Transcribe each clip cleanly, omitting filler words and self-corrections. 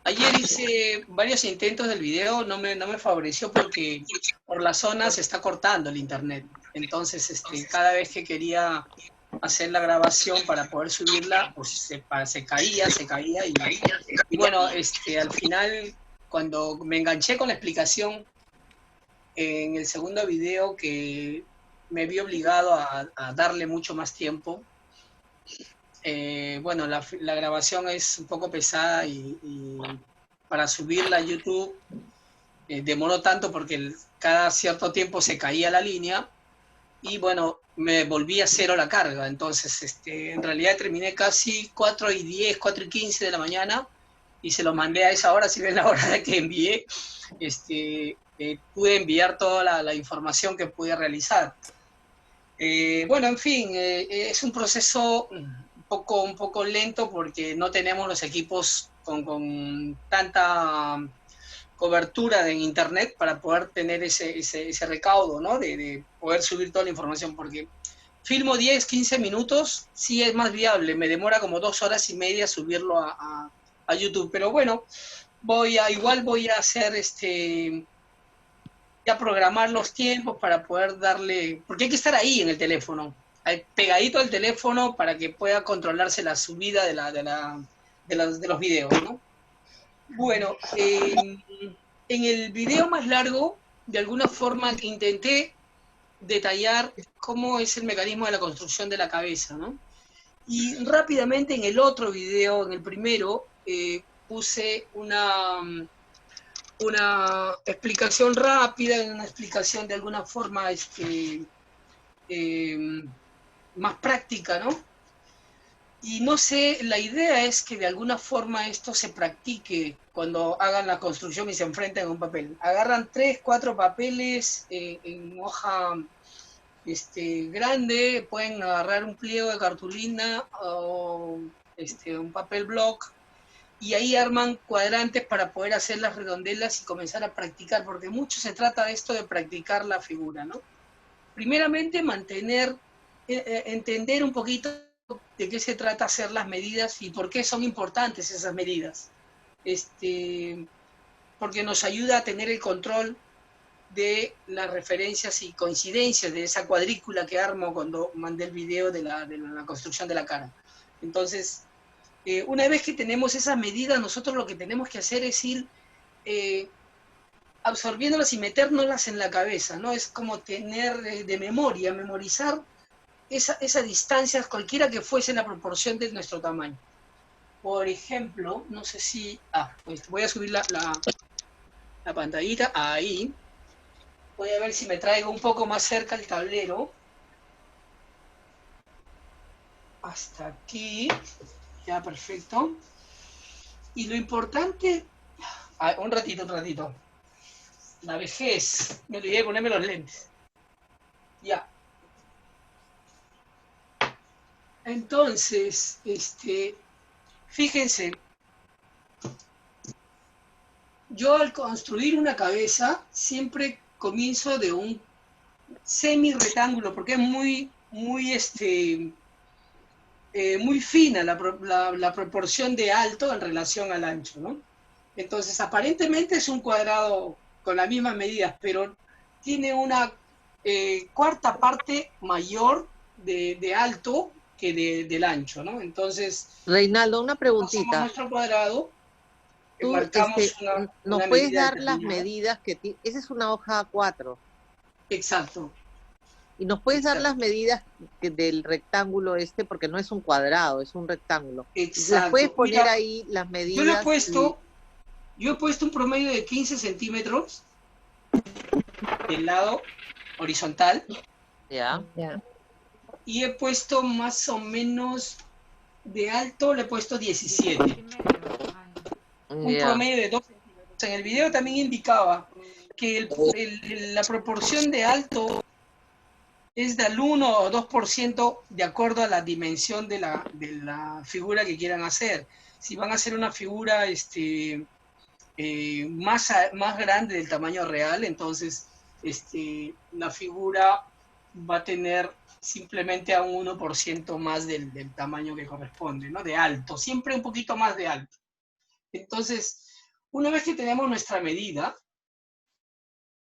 ayer hice varios intentos del video, no me favoreció porque por la zona se está cortando el internet. Entonces, cada vez que quería hacer la grabación para poder subirla, pues se caía y bueno, al final, cuando me enganché con la explicación en el segundo video, que me vi obligado a darle mucho más tiempo, bueno, la grabación es un poco pesada y para subirla a YouTube demoró tanto porque cada cierto tiempo se caía la línea y bueno, me volví a cero la carga. Entonces, en realidad terminé casi 4:10, 4:15 de la mañana y se lo mandé a esa hora, si ven la hora de que envié, pude enviar toda la información que pude realizar. Bueno, en fin, es un proceso un poco lento porque no tenemos los equipos con tanta cobertura en internet para poder tener ese recaudo, ¿no? De poder subir toda la información, porque filmo 10, 15 minutos, sí es más viable, me demora como 2 horas y media subirlo a YouTube, pero bueno, igual voy a hacer ya programar los tiempos para poder darle, porque hay que estar ahí en el teléfono, pegadito al teléfono para que pueda controlarse la subida de los videos, ¿no? Bueno, en el video más largo, de alguna forma intenté detallar cómo es el mecanismo de la construcción de la cabeza, ¿no? Y rápidamente en el otro video, en el primero, puse una explicación rápida, una explicación de alguna forma más práctica, ¿no? Y no sé, la idea es que de alguna forma esto se practique cuando hagan la construcción y se enfrenten a un papel. Agarran 3, 4 papeles en hoja grande, pueden agarrar un pliego de cartulina o un papel block y ahí arman cuadrantes para poder hacer las redondelas y comenzar a practicar, porque mucho se trata de esto de practicar la figura, ¿no? Primeramente entender un poquito de qué se trata hacer las medidas y por qué son importantes esas medidas. Porque nos ayuda a tener el control de las referencias y coincidencias de esa cuadrícula que armo cuando mandé el video de la construcción de la cara. Entonces, una vez que tenemos esas medidas, nosotros lo que tenemos que hacer es ir absorbiéndolas y metérnoslas en la cabeza, ¿no? Es como tener de memoria, memorizar esa distancia, cualquiera que fuese la proporción de nuestro tamaño. Por ejemplo, no sé si... pues voy a subir la pantallita, ahí. Voy a ver si me traigo un poco más cerca el tablero. Hasta aquí. Ya, perfecto. Y lo importante... un ratito. La vejez. Me olvidé de ponerme los lentes. Ya. Entonces, fíjense, yo al construir una cabeza siempre comienzo de un semi-rectángulo, porque es muy fina la proporción de alto en relación al ancho, ¿no? Entonces, aparentemente es un cuadrado con las mismas medidas, pero tiene una cuarta parte mayor de alto que del ancho, ¿no? Entonces, Reinaldo, una preguntita. Nuestro cuadrado, Tú, marcamos ¿nos una puedes medida dar las determinada. medidas que esa es una hoja A4? Exacto. ¿Y nos puedes dar las medidas del rectángulo porque no es un cuadrado, es un rectángulo? Exacto. ¿Las puedes poner Mira, ahí, las medidas? Yo he puesto un promedio de 15 centímetros del lado horizontal. Ya. Y he puesto más o menos de alto, le he puesto 17. Un promedio de 2 centímetros. En el video también indicaba que la proporción de alto es del 1 o 2% de acuerdo a la dimensión de la figura que quieran hacer. Si van a hacer una figura más grande del tamaño real, entonces la figura va a tener simplemente a un 1% más del tamaño que corresponde, ¿no? De alto, siempre un poquito más de alto. Entonces, una vez que tenemos nuestra medida,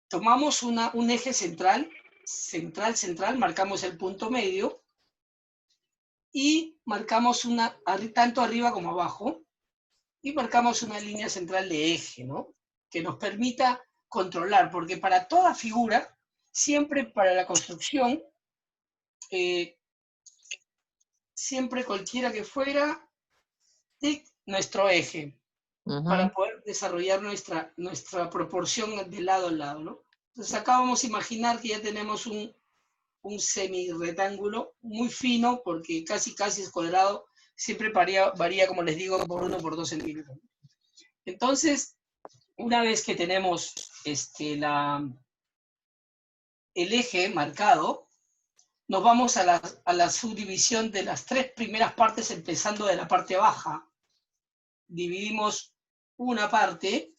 tomamos un eje central, marcamos el punto medio, y marcamos tanto arriba como abajo, y marcamos una línea central de eje, ¿no? Que nos permita controlar, porque para toda figura, siempre para la construcción, siempre cualquiera que fuera, nuestro eje, para poder desarrollar nuestra proporción de lado a lado, ¿no? Entonces acá vamos a imaginar que ya tenemos un semi-rectángulo muy fino, porque casi es cuadrado, siempre varía, como les digo, por 1 por 2 centímetros. Entonces, una vez que tenemos el eje marcado, nos vamos a la subdivisión de las 3 primeras partes, empezando de la parte baja. Dividimos una parte,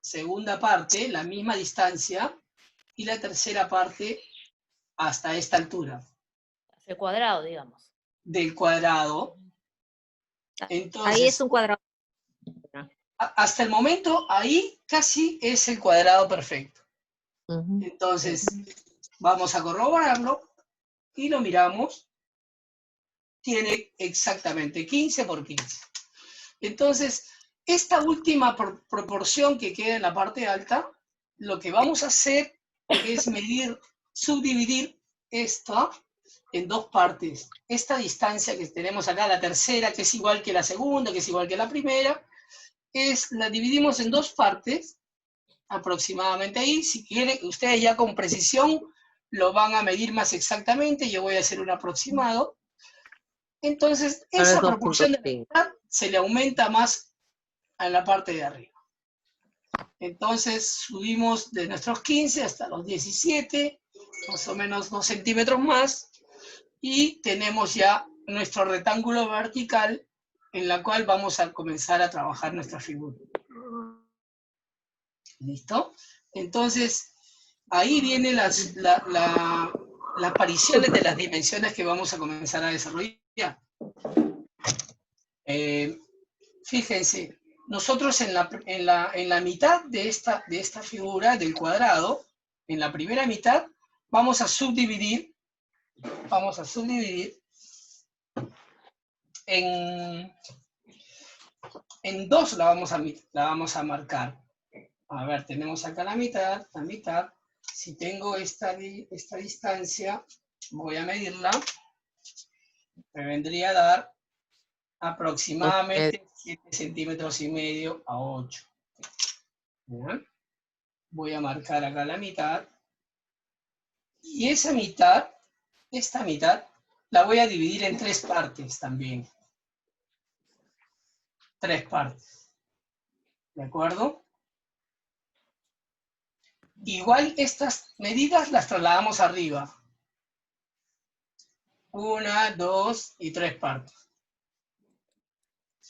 segunda parte, la misma distancia, y la tercera parte hasta esta altura. El cuadrado, digamos. Del cuadrado. Entonces, ahí es un cuadrado. Hasta el momento, ahí casi es el cuadrado perfecto. Entonces, vamos a corroborarlo y lo miramos. Tiene exactamente 15 por 15. Entonces, esta última proporción que queda en la parte alta, lo que vamos a hacer es subdividir esto en 2 partes. Esta distancia que tenemos acá, la tercera, que es igual que la segunda, que es igual que la primera, la dividimos en 2 partes, aproximadamente ahí. Si quieren, ustedes ya con precisión lo van a medir más exactamente, yo voy a hacer un aproximado. Entonces, esa proporción de la mitad se le aumenta más a la parte de arriba. Entonces, subimos de nuestros 15 hasta los 17, más o menos 2 centímetros más, y tenemos ya nuestro rectángulo vertical en la cual vamos a comenzar a trabajar nuestra figura. ¿Listo? Entonces, ahí viene la aparición de las dimensiones que vamos a comenzar a desarrollar. Fíjense, nosotros en la mitad de esta figura, del cuadrado, en la primera mitad, vamos a subdividir en 2 la vamos a marcar. A ver, tenemos acá la mitad. Si tengo esta distancia, voy a medirla, me vendría a dar aproximadamente 7 centímetros y medio a 8. ¿Bien? Voy a marcar acá la mitad. Y esta mitad, la voy a dividir en 3 partes también. 3 partes. ¿De acuerdo? Igual estas medidas las trasladamos arriba. 1, 2 y 3 partes.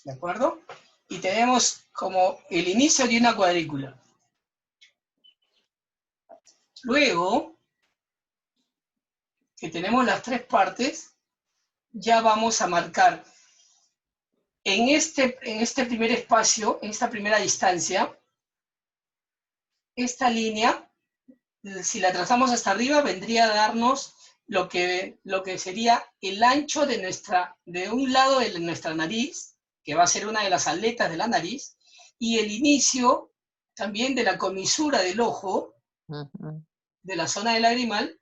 ¿De acuerdo? Y tenemos como el inicio de una cuadrícula. Luego, que tenemos las 3 partes, ya vamos a marcar en este primer espacio, en esta primera distancia, esta línea, si la trazamos hasta arriba, vendría a darnos lo que sería el ancho de un lado de nuestra nariz, que va a ser una de las aletas de la nariz, y el inicio también de la comisura del ojo, de la zona del lagrimal,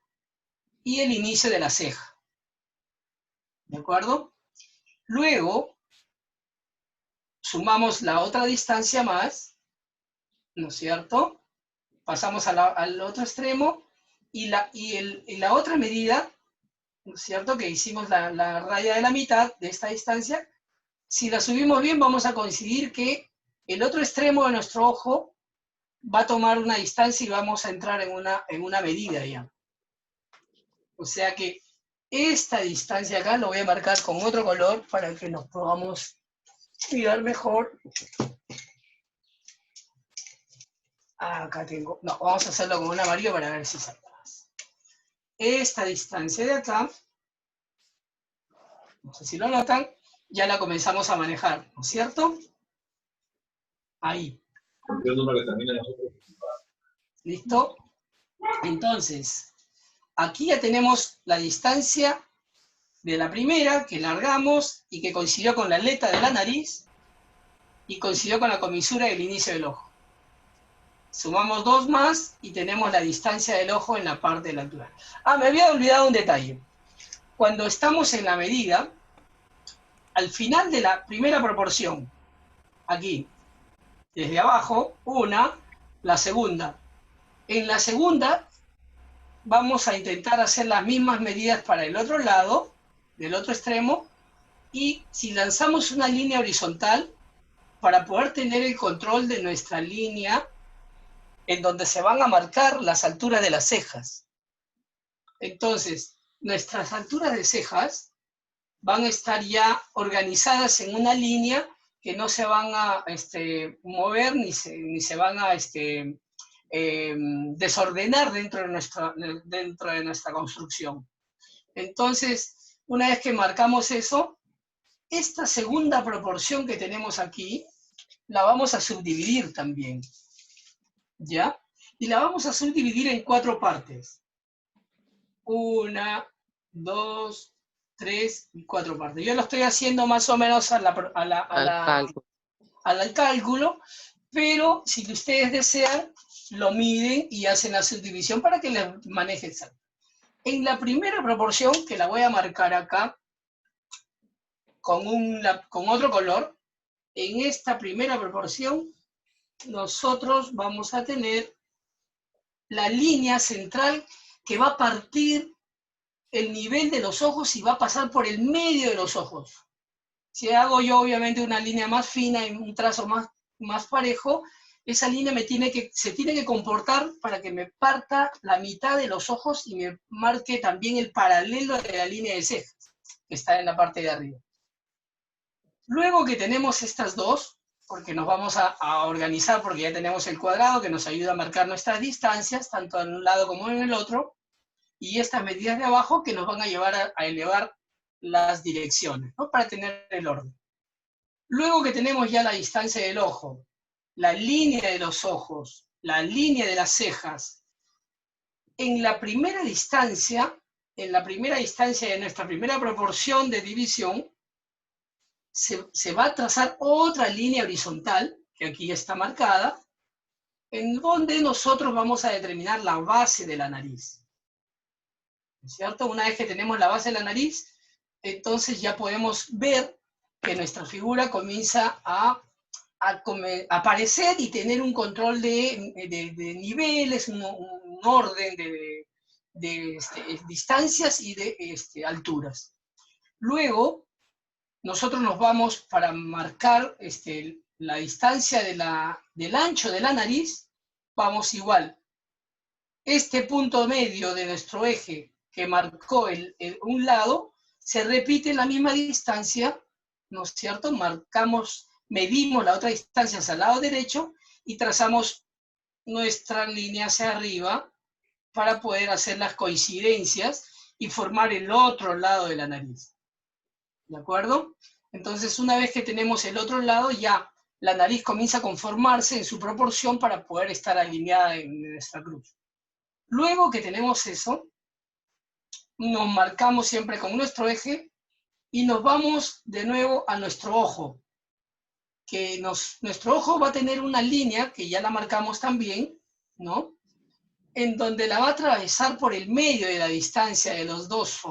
y el inicio de la ceja. ¿De acuerdo? Luego, sumamos la otra distancia más, ¿no es cierto? Pasamos al otro extremo, y la otra medida, ¿no es cierto? Que hicimos la raya de la mitad de esta distancia. Si la subimos bien, vamos a coincidir que el otro extremo de nuestro ojo va a tomar una distancia y vamos a entrar en una medida ya. O sea que esta distancia acá lo voy a marcar con otro color para que nos podamos mirar mejor. Acá tengo, no, vamos a hacerlo con un amarillo para ver si salta más. Esta distancia de acá, no sé si lo notan, ya la comenzamos a manejar, ¿no es cierto? Ahí. ¿Listo? Entonces, aquí ya tenemos la distancia de la primera, que largamos y que coincidió con la aleta de la nariz y coincidió con la comisura del inicio del ojo. Sumamos 2 más y tenemos la distancia del ojo en la parte de la altura. Ah, me había olvidado un detalle. Cuando estamos en la medida, al final de la primera proporción, aquí, desde abajo, una, la segunda. En la segunda vamos a intentar hacer las mismas medidas para el otro lado, del otro extremo, y si lanzamos una línea horizontal, para poder tener el control de nuestra línea, en donde se van a marcar las alturas de las cejas. Entonces, nuestras alturas de cejas van a estar ya organizadas en una línea que no se van a mover ni se van a desordenar dentro de nuestra construcción. Entonces, una vez que marcamos eso, esta segunda proporción que tenemos aquí, la vamos a subdividir también, ¿ya? Y la vamos a subdividir en 4 partes. 1, 2, 3 y 4 partes. Yo lo estoy haciendo más o menos al cálculo, pero si ustedes desean, lo miden y hacen la subdivisión para que les maneje exacto. En la primera proporción, que la voy a marcar acá, con otro color, en esta primera proporción, nosotros vamos a tener la línea central que va a partir el nivel de los ojos y va a pasar por el medio de los ojos. Si hago yo obviamente una línea más fina y un trazo más parejo, esa línea se tiene que comportar para que me parta la mitad de los ojos y me marque también el paralelo de la línea de cejas, que está en la parte de arriba. Luego que tenemos estas dos, porque nos vamos a organizar porque ya tenemos el cuadrado que nos ayuda a marcar nuestras distancias, tanto en un lado como en el otro, y estas medidas de abajo que nos van a llevar a elevar las direcciones, ¿no? Para tener el orden. Luego que tenemos ya la distancia del ojo, la línea de los ojos, la línea de las cejas, en la primera distancia de nuestra primera proporción de división, se va a trazar otra línea horizontal, que aquí está marcada, en donde nosotros vamos a determinar la base de la nariz. ¿Cierto? Una vez que tenemos la base de la nariz, entonces ya podemos ver que nuestra figura comienza a aparecer y tener un control de niveles, un orden de distancias y de alturas. Luego, nosotros nos vamos para marcar la distancia del ancho de la nariz, vamos igual. Este punto medio de nuestro eje que marcó un lado, se repite la misma distancia, ¿no es cierto? Medimos la otra distancia hacia el lado derecho y trazamos nuestra línea hacia arriba para poder hacer las coincidencias y formar el otro lado de la nariz. ¿De acuerdo? Entonces, una vez que tenemos el otro lado, ya la nariz comienza a conformarse en su proporción para poder estar alineada en nuestra cruz. Luego que tenemos eso, nos marcamos siempre con nuestro eje y nos vamos de nuevo a nuestro ojo. Nuestro ojo va a tener una línea, que ya la marcamos también, ¿no? En donde la va a atravesar por el medio de la distancia de los dos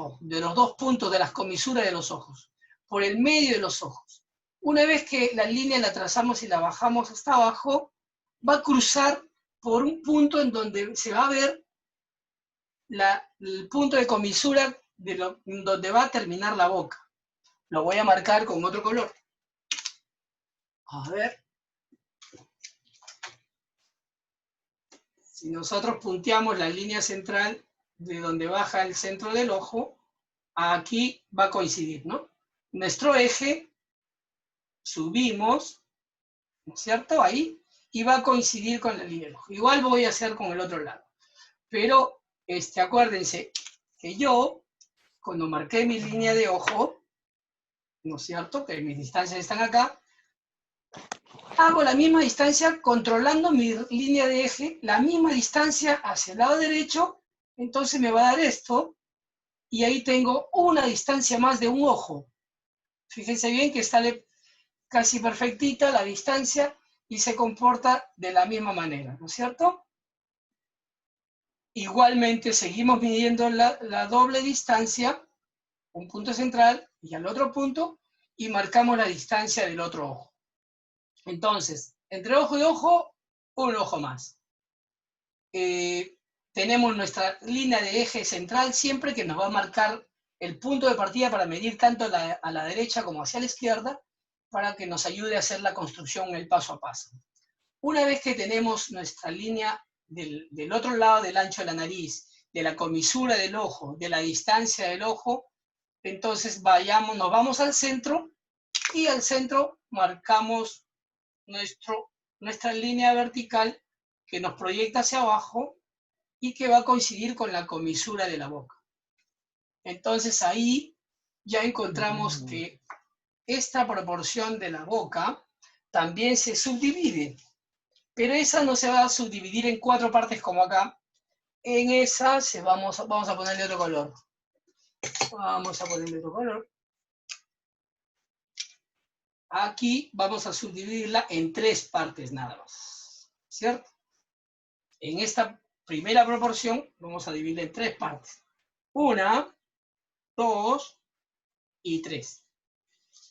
puntos de las comisuras de los ojos, por el medio de los ojos. Una vez que la línea la trazamos y la bajamos hasta abajo, va a cruzar por un punto en donde se va a ver el punto de comisura donde va a terminar la boca. Lo voy a marcar con otro color. A ver. Si nosotros punteamos la línea central de donde baja el centro del ojo, aquí va a coincidir, ¿no? Nuestro eje, subimos, ¿no es cierto? Ahí, y va a coincidir con la línea del ojo. Igual voy a hacer con el otro lado. Pero, acuérdense que yo, cuando marqué mi línea de ojo, ¿no es cierto? Que mis distancias están acá. Hago la misma distancia controlando mi línea de eje, la misma distancia hacia el lado derecho, entonces me va a dar esto, y ahí tengo una distancia más de un ojo. Fíjense bien que sale casi perfectita la distancia y se comporta de la misma manera, ¿no es cierto? Igualmente seguimos midiendo la doble distancia, un punto central y al otro punto, y marcamos la distancia del otro ojo. Entonces, entre ojo y ojo, un ojo más. Tenemos nuestra línea de eje central siempre que nos va a marcar el punto de partida para medir tanto a la derecha como hacia la izquierda, para que nos ayude a hacer la construcción el paso a paso. Una vez que tenemos nuestra línea del otro lado del ancho de la nariz, de la comisura del ojo, de la distancia del ojo, entonces nos vamos al centro, y al centro marcamos nuestra línea vertical que nos proyecta hacia abajo y que va a coincidir con la comisura de la boca. Entonces ahí ya encontramos que esta proporción de la boca también se subdivide, pero esa no se va a subdividir en 4 partes como acá. En esa vamos a ponerle otro color. Vamos a ponerle otro color. Aquí vamos a subdividirla en 3 partes nada más, ¿cierto? En esta primera proporción vamos a dividirla en 3 partes. 1, 2 y 3.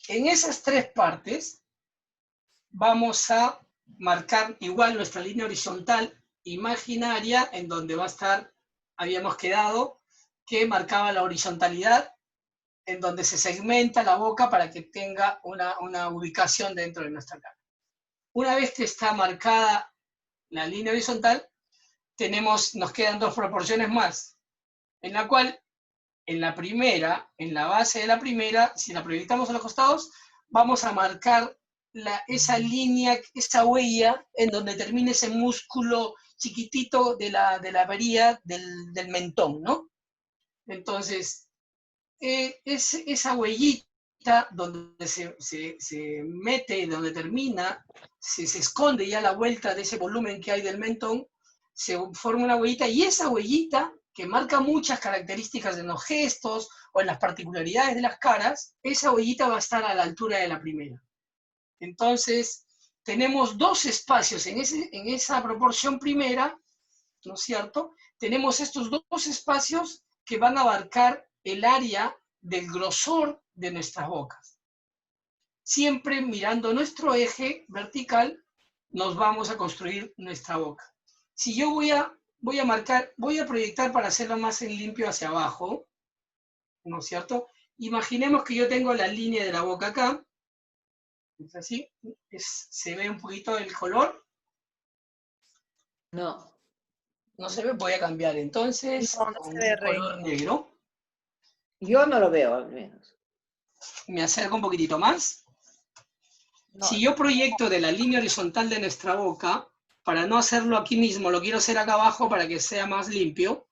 En esas 3 partes vamos a marcar igual nuestra línea horizontal imaginaria, en donde va a estar, habíamos quedado, que marcaba la horizontalidad, en donde se segmenta la boca para que tenga una ubicación dentro de nuestra cara. Una vez que está marcada la línea horizontal, nos quedan 2 proporciones más, en la cual, en la primera, en la base de la primera, si la proyectamos a los costados, vamos a marcar esa línea, esa huella, en donde termina ese músculo chiquitito de la varía del mentón, ¿no? Entonces, esa huellita donde se mete, donde termina, se esconde ya la vuelta de ese volumen que hay del mentón, se forma una huellita, y esa huellita, que marca muchas características en los gestos o en las particularidades de las caras, esa huellita va a estar a la altura de la primera. Entonces, tenemos 2 espacios en esa proporción primera, ¿no es cierto? Tenemos estos 2 espacios que van a abarcar el área del grosor de nuestras bocas. Siempre mirando nuestro eje vertical, nos vamos a construir nuestra boca. Si yo voy a proyectar para hacerlo más en limpio hacia abajo, ¿no es cierto? Imaginemos que yo tengo la línea de la boca acá, es así, se ve un poquito el color. No. No se ve, voy a cambiar entonces No con se ve, un color negro. Yo no lo veo, al menos. Me acerco un poquitito más. No, Si yo proyecto de la línea horizontal de nuestra boca, para no hacerlo aquí mismo, lo quiero hacer acá abajo para que sea más limpio,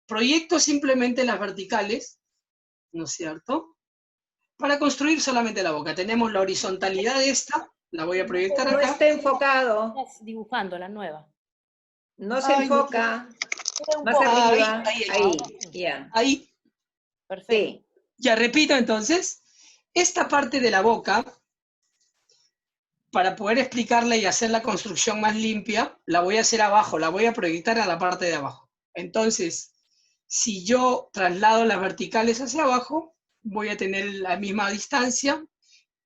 proyecto simplemente las verticales, ¿no es cierto? Para construir solamente la boca. Tenemos la horizontalidad de esta, la voy a proyectar No acá. está enfocado, estás dibujando la nueva. no se enfoca. Un Más poco. arriba, Ahí, ahí, ya. Ahí, Perfecto. Sí, ya repito entonces, esta parte de la boca, para poder explicarla y hacer la construcción más limpia, la voy a hacer abajo, la voy a proyectar a la parte de abajo. Entonces, si yo traslado las verticales hacia abajo, voy a tener la misma distancia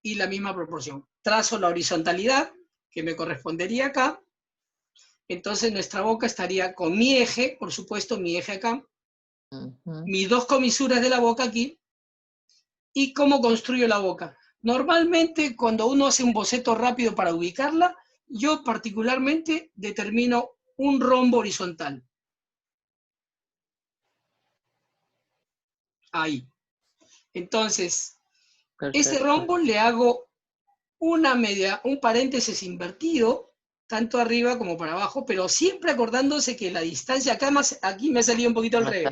y la misma proporción. Trazo la horizontalidad, que me correspondería acá. Entonces nuestra boca estaría con mi eje, por supuesto, mi eje acá, mis 2 comisuras de la boca aquí. ¿Y cómo construyo la boca? Normalmente, cuando uno hace un boceto rápido para ubicarla, yo particularmente determino un rombo horizontal. Ahí. Entonces, ese rombo le hago un paréntesis invertido, tanto arriba como para abajo, pero siempre acordándose que la distancia, acá aquí me ha salido un poquito al revés.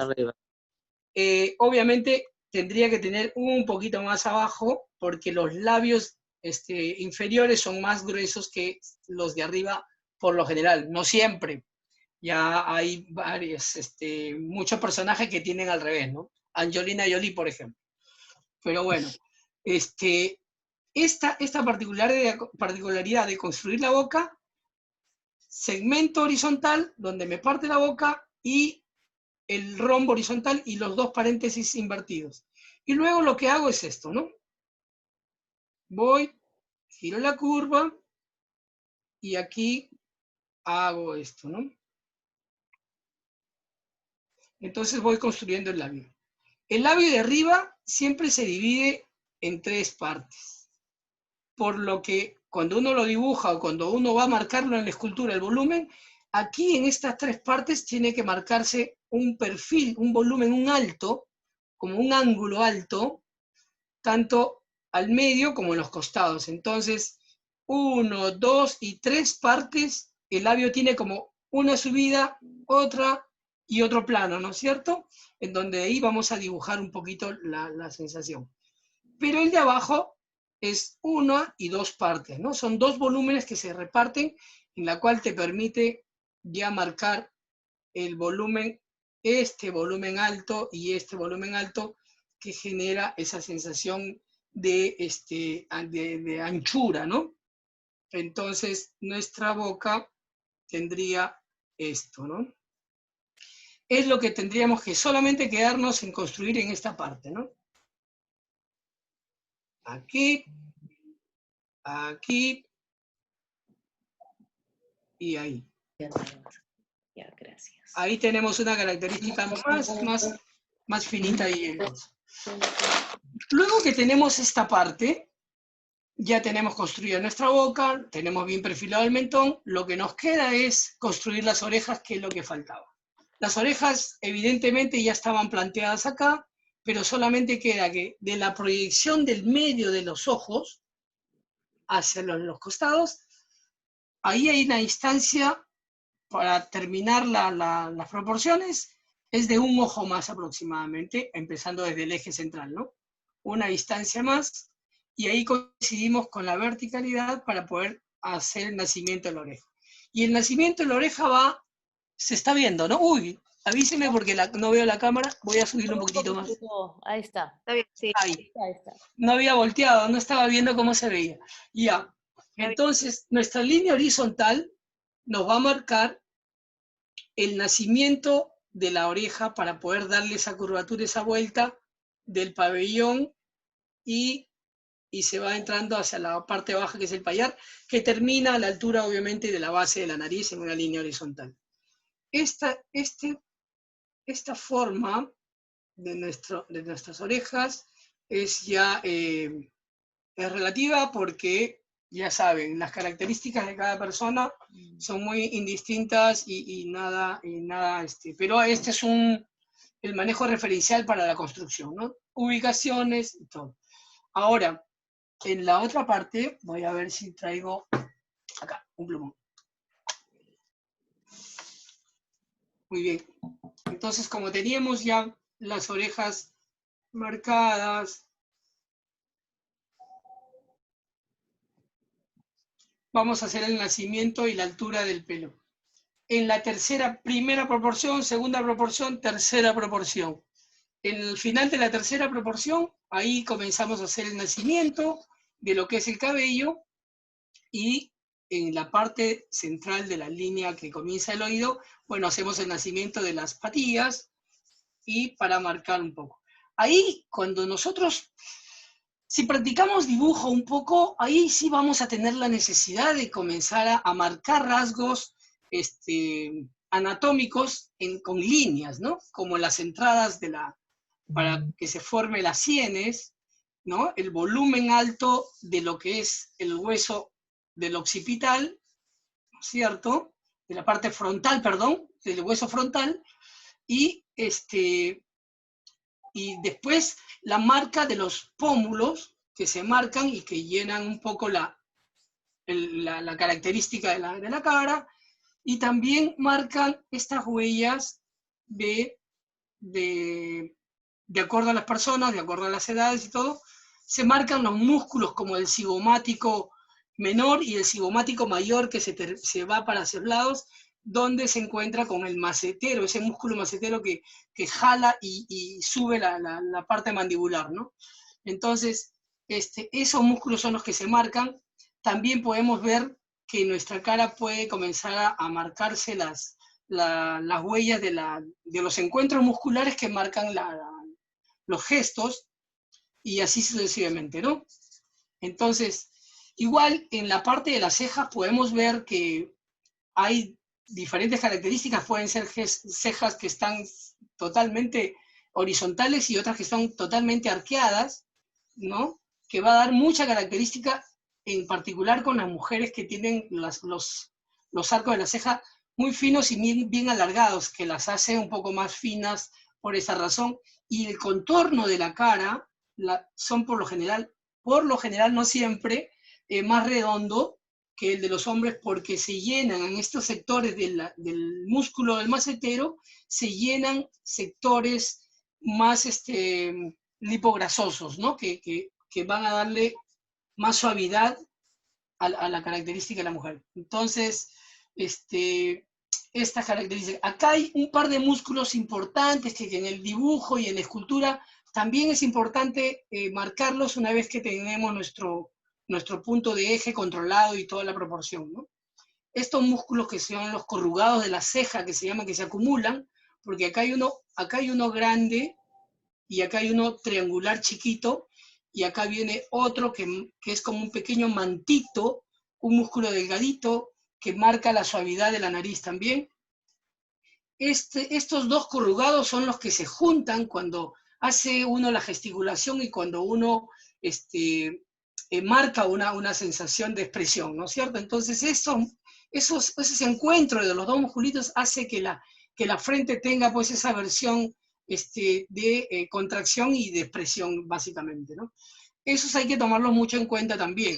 Obviamente, tendría que tener un poquito más abajo, porque los labios inferiores son más gruesos que los de arriba por lo general, no siempre. Ya hay muchos personajes que tienen al revés, ¿no? Angelina Jolie, por ejemplo. Pero bueno, esta particularidad de construir la boca, segmento horizontal, donde me parte la boca, y el rombo horizontal y los dos paréntesis invertidos. Y luego lo que hago es esto, ¿no? Voy, giro la curva, y aquí hago esto, ¿no? Entonces voy construyendo el labio. El labio de arriba siempre se divide en 3 partes, por lo que cuando uno lo dibuja o cuando uno va a marcarlo en la escultura, el volumen, aquí en estas 3 partes tiene que marcarse un perfil, un volumen, un alto, como un ángulo alto, tanto al medio como en los costados. Entonces, 1, 2 y 3 partes, el labio tiene como una subida, otra y otro plano, ¿no es cierto? En donde ahí vamos a dibujar un poquito la sensación. Pero el de abajo es 1 y 2 partes, ¿no? Son 2 volúmenes que se reparten, en la cual te permite ya marcar el volumen, este volumen alto y este volumen alto, que genera esa sensación de anchura, ¿no? Entonces, nuestra boca tendría esto, ¿no? Es lo que tendríamos que solamente quedarnos en construir en esta parte, ¿no? Aquí, aquí y ahí. Ya, gracias. Ahí tenemos una característica más finita y entonces. Luego que tenemos esta parte, ya tenemos construida nuestra boca, tenemos bien perfilado el mentón, lo que nos queda es construir las orejas, que es lo que faltaba. Las orejas evidentemente ya estaban planteadas acá, pero solamente queda que de la proyección del medio de los ojos hacia los costados, ahí hay una distancia para terminar las proporciones, es de un ojo más aproximadamente, empezando desde el eje central, ¿no? Una distancia más, y ahí coincidimos con la verticalidad para poder hacer el nacimiento de la oreja. Y el nacimiento de la oreja se está viendo, ¿no? Uy, avíseme porque no veo la cámara, voy a subirlo un poquitito más. Ahí está. Está bien, sí. Ahí. Ahí está. No había volteado, no estaba viendo cómo se veía. Ya, entonces nuestra línea horizontal nos va a marcar el nacimiento de la oreja para poder darle esa curvatura, esa vuelta del pabellón, y se va entrando hacia la parte baja, que es el payar, que termina a la altura obviamente de la base de la nariz en una línea horizontal. Esta forma de nuestras orejas es ya es relativa, porque ya saben, las características de cada persona son muy indistintas y nada, pero este es el manejo referencial para la construcción, ¿no? Ubicaciones y todo. Ahora, en la otra parte, voy a ver si traigo acá un plumón. Muy bien. Entonces, como teníamos ya las orejas marcadas, vamos a hacer el nacimiento y la altura del pelo. En la primera proporción, segunda proporción, tercera proporción. En el final de la tercera proporción, ahí comenzamos a hacer el nacimiento de lo que es el cabello, y en la parte central de la línea que comienza el oído, bueno, hacemos el nacimiento de las patillas, y para marcar un poco. Ahí, cuando nosotros, si practicamos dibujo un poco, ahí sí vamos a tener la necesidad de comenzar a marcar rasgos anatómicos con líneas, ¿no? Como las entradas para que se forme las sienes, ¿no? El volumen alto de lo que es el hueso del occipital, ¿cierto? De la parte frontal, perdón, del hueso frontal, y después la marca de los pómulos que se marcan y que llenan un poco la característica de la cara, y también marcan estas huellas de de acuerdo a las personas, de acuerdo a las edades y todo, se marcan los músculos como el cigomático menor y el cigomático mayor que se va para hacia los lados, donde se encuentra con el macetero, ese músculo macetero que jala y sube la parte mandibular, ¿no? Entonces, esos músculos son los que se marcan. También podemos ver que nuestra cara puede comenzar a marcarse las huellas de los encuentros musculares que marcan los gestos, y así sucesivamente, ¿no? Entonces, igual en la parte de las cejas podemos ver que hay diferentes características, pueden ser cejas que están totalmente horizontales y otras que están totalmente arqueadas, ¿no? Que va a dar mucha característica, en particular con las mujeres que tienen los arcos de la ceja muy finos y bien alargados, que las hace un poco más finas por esa razón, y el contorno de la cara son por lo general, no siempre, más redondo que el de los hombres, porque se llenan en estos sectores del músculo del macetero, se llenan sectores más lipograsosos, ¿no? Que van a darle más suavidad a la característica de la mujer. Entonces, estas características. Acá hay un par de músculos importantes que en el dibujo y en la escultura también es importante marcarlos una vez que tenemos nuestro punto de eje controlado y toda la proporción, ¿no? Estos músculos que son los corrugados de la ceja, que se llaman, que se acumulan, porque acá hay uno grande y acá hay uno triangular chiquito, y acá viene otro que es como un pequeño mantito, un músculo delgadito que marca la suavidad de la nariz también. Estos dos corrugados son los que se juntan cuando hace uno la gesticulación y cuando uno marca una sensación de expresión, ¿no es cierto? Entonces ese encuentro de los dos musculitos hace que la frente tenga pues esa versión de contracción y de expresión, básicamente, ¿no? Esos hay que tomarlos mucho en cuenta también.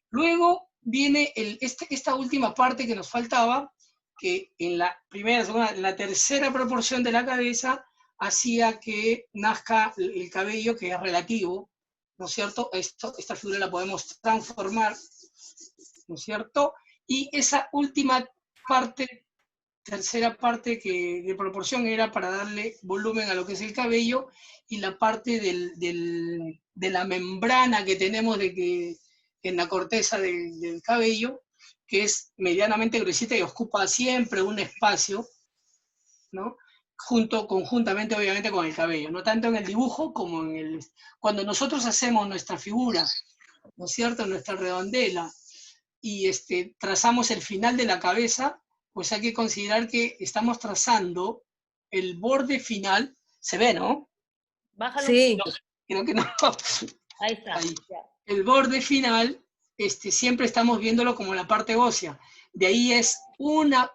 Luego viene esta última parte que nos faltaba, que en la primera, segunda, en la tercera proporción de la cabeza hacía que nazca el cabello, que es relativo, ¿no es cierto? Esta figura la podemos transformar, ¿no es cierto? Y esa última parte, tercera parte de proporción, era para darle volumen a lo que es el cabello, y la parte de la membrana que tenemos en la corteza del cabello, que es medianamente gruesita y ocupa siempre un espacio, ¿no? Conjuntamente obviamente con el cabello, no tanto en el dibujo como cuando nosotros hacemos nuestra figura, ¿no es cierto?, nuestra redondela, y trazamos el final de la cabeza, pues hay que considerar que estamos trazando el borde final. ¿Se ve, no? Bájalo. Sí. No, creo que no. Ahí está. Ahí. Ya. El borde final, siempre estamos viéndolo como la parte ósea. De ahí es una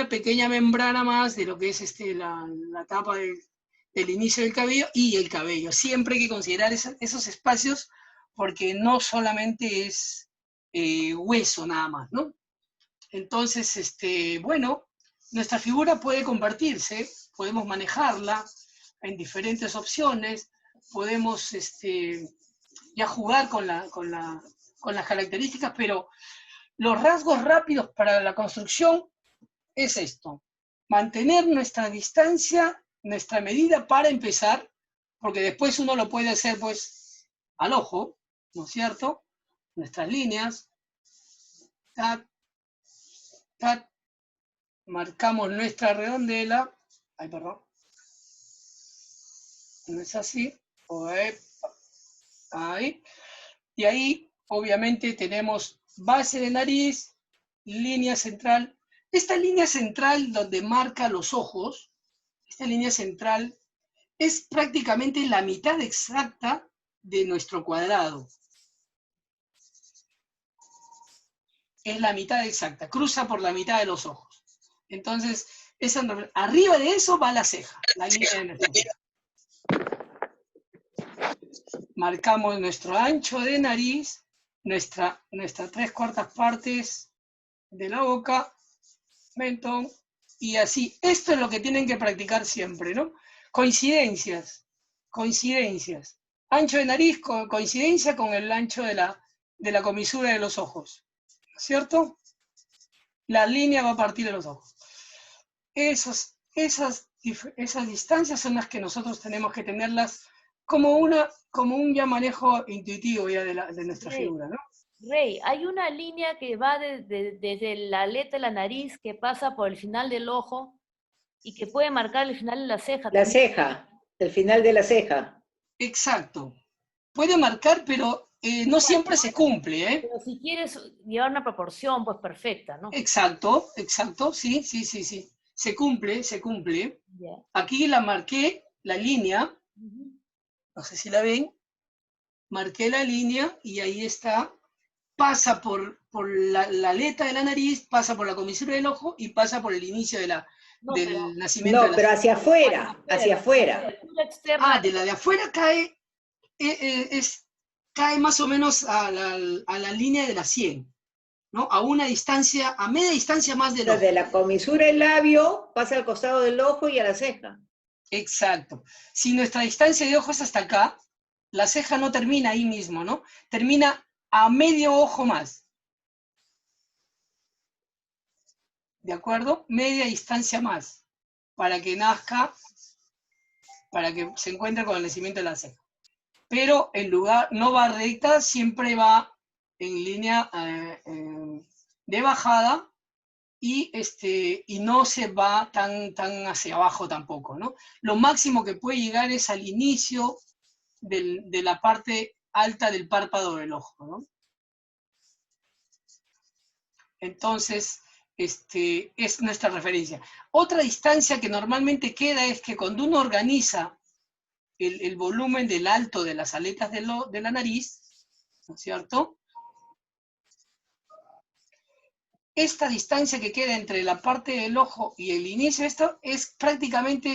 pequeña membrana más de lo que es la tapa del inicio del cabello y el cabello. Siempre hay que considerar esos espacios, porque no solamente es hueso nada más, ¿no? Entonces, bueno, nuestra figura puede convertirse, podemos manejarla en diferentes opciones, podemos ya jugar con las características, pero los rasgos rápidos para la construcción es esto: mantener nuestra distancia, nuestra medida para empezar, porque después uno lo puede hacer pues al ojo, ¿no es cierto? Nuestras líneas, tac, tac, marcamos nuestra redondela, ay, perdón, no es así, ahí, y ahí obviamente tenemos base de nariz, línea central. Esta línea central donde marca los ojos, esta línea central es prácticamente la mitad exacta de nuestro cuadrado. Es la mitad exacta, cruza por la mitad de los ojos. Entonces, arriba de eso va la ceja, la línea de nuestra ceja. Marcamos nuestro ancho de nariz, nuestras 3/4 partes de la boca, mentón, y así. Esto es lo que tienen que practicar siempre, ¿no? Coincidencias. coincidencias. Ancho de nariz, coincidencia con el ancho de la comisura de los ojos, ¿cierto? La línea va a partir de los ojos. Esas distancias son las que nosotros tenemos que tenerlas como un ya manejo intuitivo ya de nuestra figura, ¿no? Rey, hay una línea que va desde la aleta de la nariz que pasa por el final del ojo y que puede marcar el final de la ceja. La también. ceja, el final de la ceja. Exacto. Puede marcar, pero no siempre se cumple, ¿eh? Pero si quieres llevar una proporción, pues perfecta, ¿no? Exacto, sí. Se cumple. Yeah. Aquí la marqué, la línea, no sé si la ven, marqué la línea y ahí está, pasa por la aleta de la nariz, pasa por la comisura del ojo y pasa por el inicio del nacimiento de No, la pero ceja. hacia afuera, hacia afuera. Externa, De la de afuera cae, cae más o menos a la línea de la 100, ¿no? A media distancia más del ojo. De la comisura del labio pasa al costado del ojo y a la ceja. Exacto. Si nuestra distancia de ojo es hasta acá, la ceja no termina ahí mismo, ¿no? Termina a medio ojo más. ¿De acuerdo? Media distancia más, para que nazca, para que se encuentre con el nacimiento de la ceja. Pero en lugar, no va recta, siempre va en línea de bajada y no se va tan hacia abajo tampoco, ¿no? Lo máximo que puede llegar es al inicio de la parte alta del párpado del ojo, ¿no? Entonces, es nuestra referencia. Otra distancia que normalmente queda es que cuando uno organiza el volumen del alto de las aletas de la nariz, ¿no es cierto? Esta distancia que queda entre la parte del ojo y el inicio de esto es prácticamente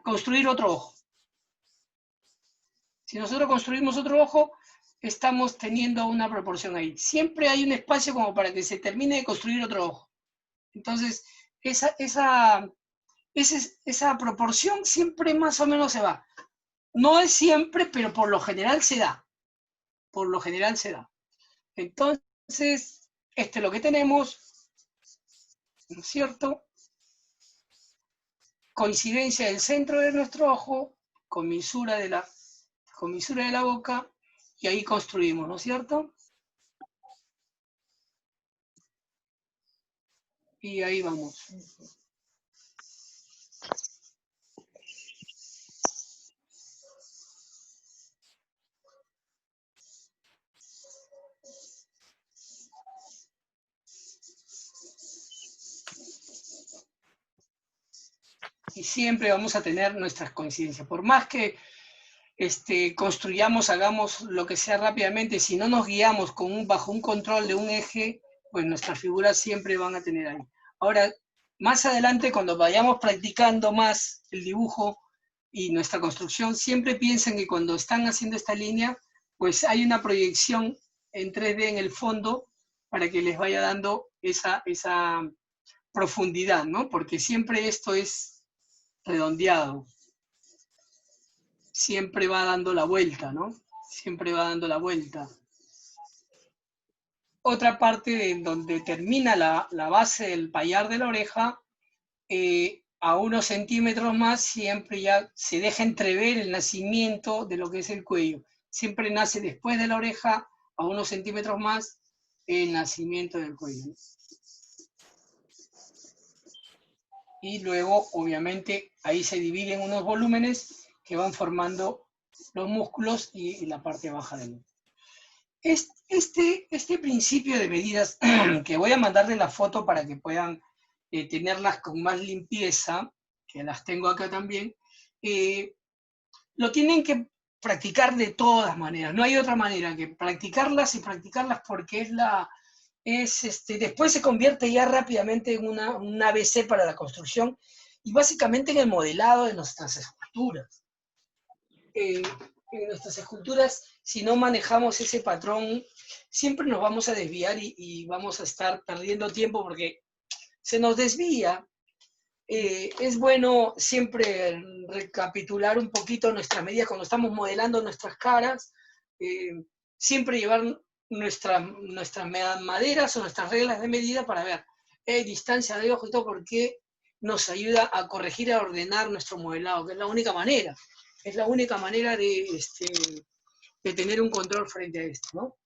construir otro ojo. Si nosotros construimos otro ojo, estamos teniendo una proporción ahí. Siempre hay un espacio como para que se termine de construir otro ojo. Entonces, esa proporción siempre más o menos se va. No es siempre, pero por lo general se da. Por lo general se da. Entonces, es lo que tenemos, ¿no es cierto? Coincidencia del centro de nuestro ojo, comisura de la boca, y ahí construimos, ¿no es cierto? Y ahí vamos. Y siempre vamos a tener nuestras coincidencias. Por más que construyamos, hagamos lo que sea rápidamente, si no nos guiamos bajo un control de un eje, pues nuestras figuras siempre van a tener ahí. Ahora, más adelante, cuando vayamos practicando más el dibujo y nuestra construcción, siempre piensen que cuando están haciendo esta línea, pues hay una proyección en 3D en el fondo para que les vaya dando esa profundidad, ¿no? Porque siempre esto es redondeado. Siempre va dando la vuelta, ¿no? Siempre va dando la vuelta. Otra parte en donde termina la base del payar de la oreja, a unos centímetros más, siempre ya se deja entrever el nacimiento de lo que es el cuello. Siempre nace después de la oreja, a unos centímetros más, el nacimiento del cuello. Y luego, obviamente, ahí se dividen unos volúmenes que van formando los músculos y la parte baja del músculo. Este principio de medidas, que voy a mandarle la foto para que puedan tenerlas con más limpieza, que las tengo acá también, lo tienen que practicar de todas maneras. No hay otra manera que practicarlas y practicarlas, porque después se convierte ya rápidamente en un ABC para la construcción y básicamente en el modelado de nuestras esculturas. En nuestras esculturas, si no manejamos ese patrón, siempre nos vamos a desviar y vamos a estar perdiendo tiempo porque se nos desvía. es bueno siempre recapitular un poquito nuestras medidas cuando estamos modelando nuestras caras, siempre llevar nuestras maderas o nuestras reglas de medida para ver distancia de ojo y todo, porque nos ayuda a corregir, a ordenar nuestro modelado, que es la única manera. Es la única manera de tener un control frente a esto, ¿no?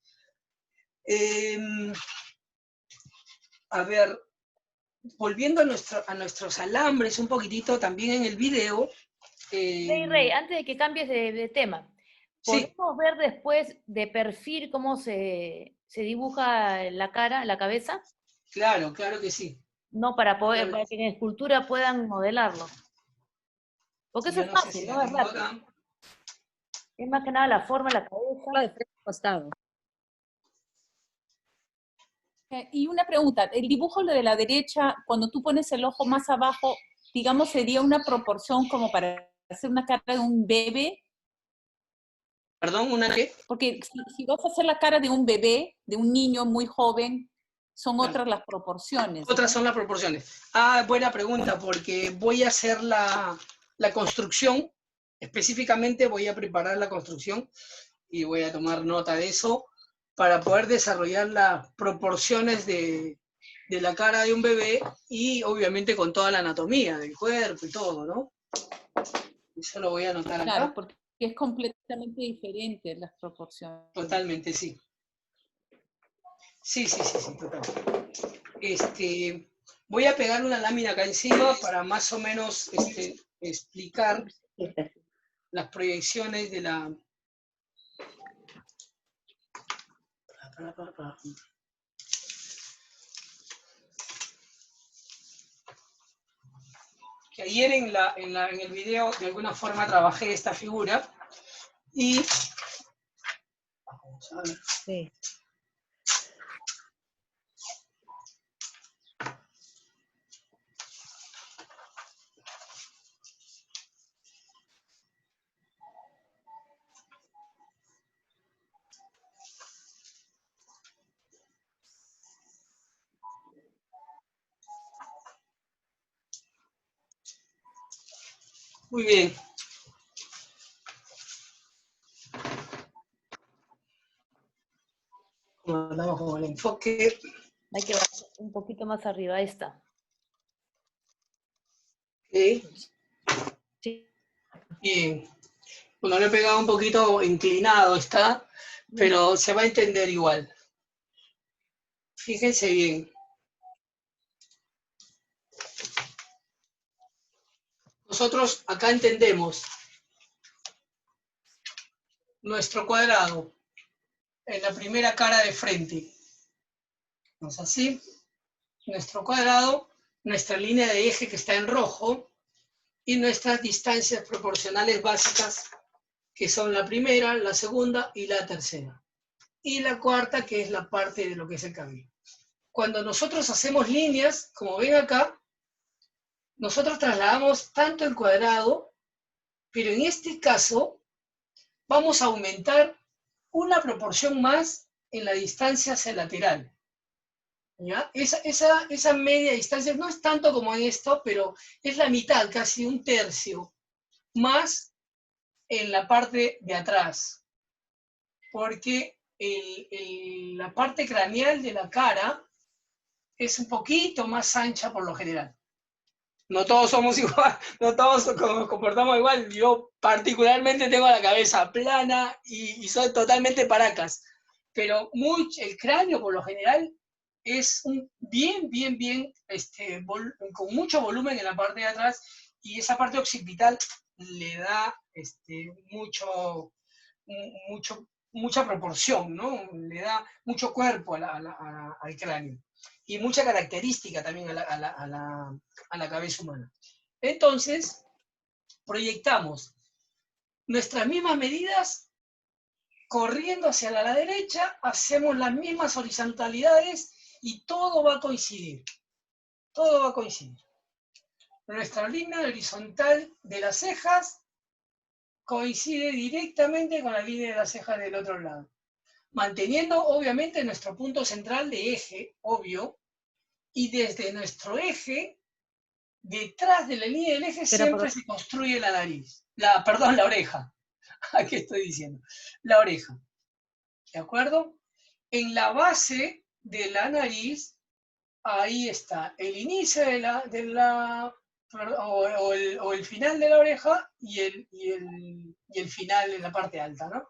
A ver, volviendo a nuestros alambres un poquitito también en el video. Rey, antes de que cambies de tema, Sí, ¿podemos ver después de perfil cómo se dibuja la cara, la cabeza? claro, claro que sí. No, para poder, Claro para que que en escultura puedan modelarlo. Porque sí. eso Yo es no sé fácil, si ¿no? la Es tengo rápido. acá. Es más que nada la forma, la De cabeza. frente al costado. Y una pregunta, el dibujo de la derecha, cuando tú pones el ojo más abajo, digamos, sería una proporción como para hacer una cara de un bebé, Perdón, ¿una qué? porque si vas a hacer la cara de un bebé, de un niño muy joven, son Claro. otras las proporciones. Otras ¿no? son las proporciones. Ah, buena pregunta, porque voy a hacer la construcción, específicamente voy a preparar la construcción y voy a tomar nota de eso para poder desarrollar las proporciones de la cara de un bebé y obviamente con toda la anatomía del cuerpo y todo, ¿no? Eso lo voy a anotar Claro, acá. porque es completamente diferente las proporciones. Totalmente, sí. Sí, total. Voy a pegar una lámina acá encima para más o menos explicar las proyecciones de la... Que ayer en el video de alguna forma trabajé esta figura y... Vamos a ver. Sí. Muy bien. Andamos con el enfoque. Hay que bajar un poquito más arriba, ahí está. Okay. Sí. Bien. Bueno, lo he pegado un poquito inclinado, está, pero se va a entender igual. Fíjense bien. Nosotros acá entendemos nuestro cuadrado en la primera cara de frente. ¿No es así? Nuestro cuadrado, nuestra línea de eje que está en rojo y nuestras distancias proporcionales básicas que son la primera, la segunda y la tercera. Y la cuarta, que es la parte de lo que es el camino. Cuando nosotros hacemos líneas, como ven acá, nosotros trasladamos tanto el cuadrado, pero en este caso vamos a aumentar una proporción más en la distancia hacia el lateral. ¿Ya? Esa media distancia no es tanto como en esto, pero es la mitad, casi un tercio, más en la parte de atrás. Porque la parte craneal de la cara es un poquito más ancha por lo general. No todos somos igual, no todos nos comportamos igual. Yo particularmente tengo la cabeza plana y soy totalmente paracas. Pero el cráneo por lo general es bien, con mucho volumen en la parte de atrás y esa parte occipital le da mucha proporción, ¿no? Le da mucho cuerpo al cráneo y mucha característica también a la cabeza humana. Entonces, proyectamos nuestras mismas medidas corriendo hacia la derecha, hacemos las mismas horizontalidades y todo va a coincidir. Todo va a coincidir. Nuestra línea horizontal de las cejas coincide directamente con la línea de las cejas del otro lado, manteniendo obviamente nuestro punto central de eje, obvio, y desde nuestro eje detrás de la línea del eje Pero siempre se construye la nariz. Perdón, la oreja. ¿Qué estoy diciendo? La oreja. ¿De acuerdo? En la base de la nariz, ahí está el inicio o el final de la oreja y el final en la parte alta, ¿no?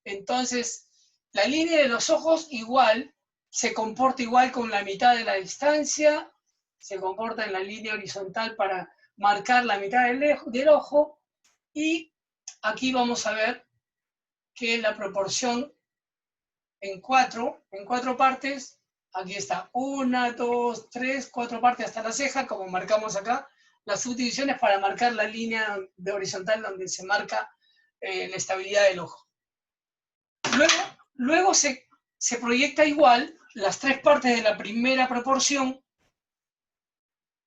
Entonces, la línea de los ojos igual, se comporta igual con la mitad de la distancia, se comporta en la línea horizontal para marcar la mitad del ojo, y aquí vamos a ver que la proporción en cuatro partes, aquí está, 1, 2, 3, 4 partes hasta la ceja, como marcamos acá, las subdivisiones para marcar la línea de horizontal donde se marca la estabilidad del ojo. Luego se proyecta igual las 3 partes de la primera proporción,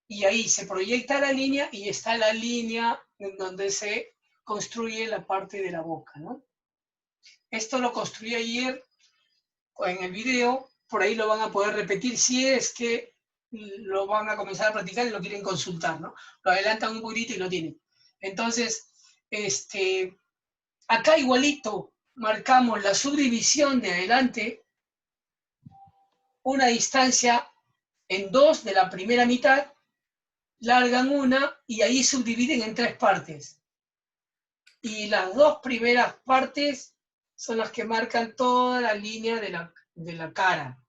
y ahí se proyecta la línea, y está la línea en donde se construye la parte de la boca, ¿no? Esto lo construí ayer en el video, por ahí lo van a poder repetir si es que lo van a comenzar a practicar y lo quieren consultar, ¿no? Lo adelantan un poquito y lo tienen. Entonces, acá igualito marcamos la subdivisión de adelante, una distancia en 2 de la primera mitad, largan una y ahí subdividen en 3 partes. Y las 2 primeras partes son las que marcan toda la línea de la cara.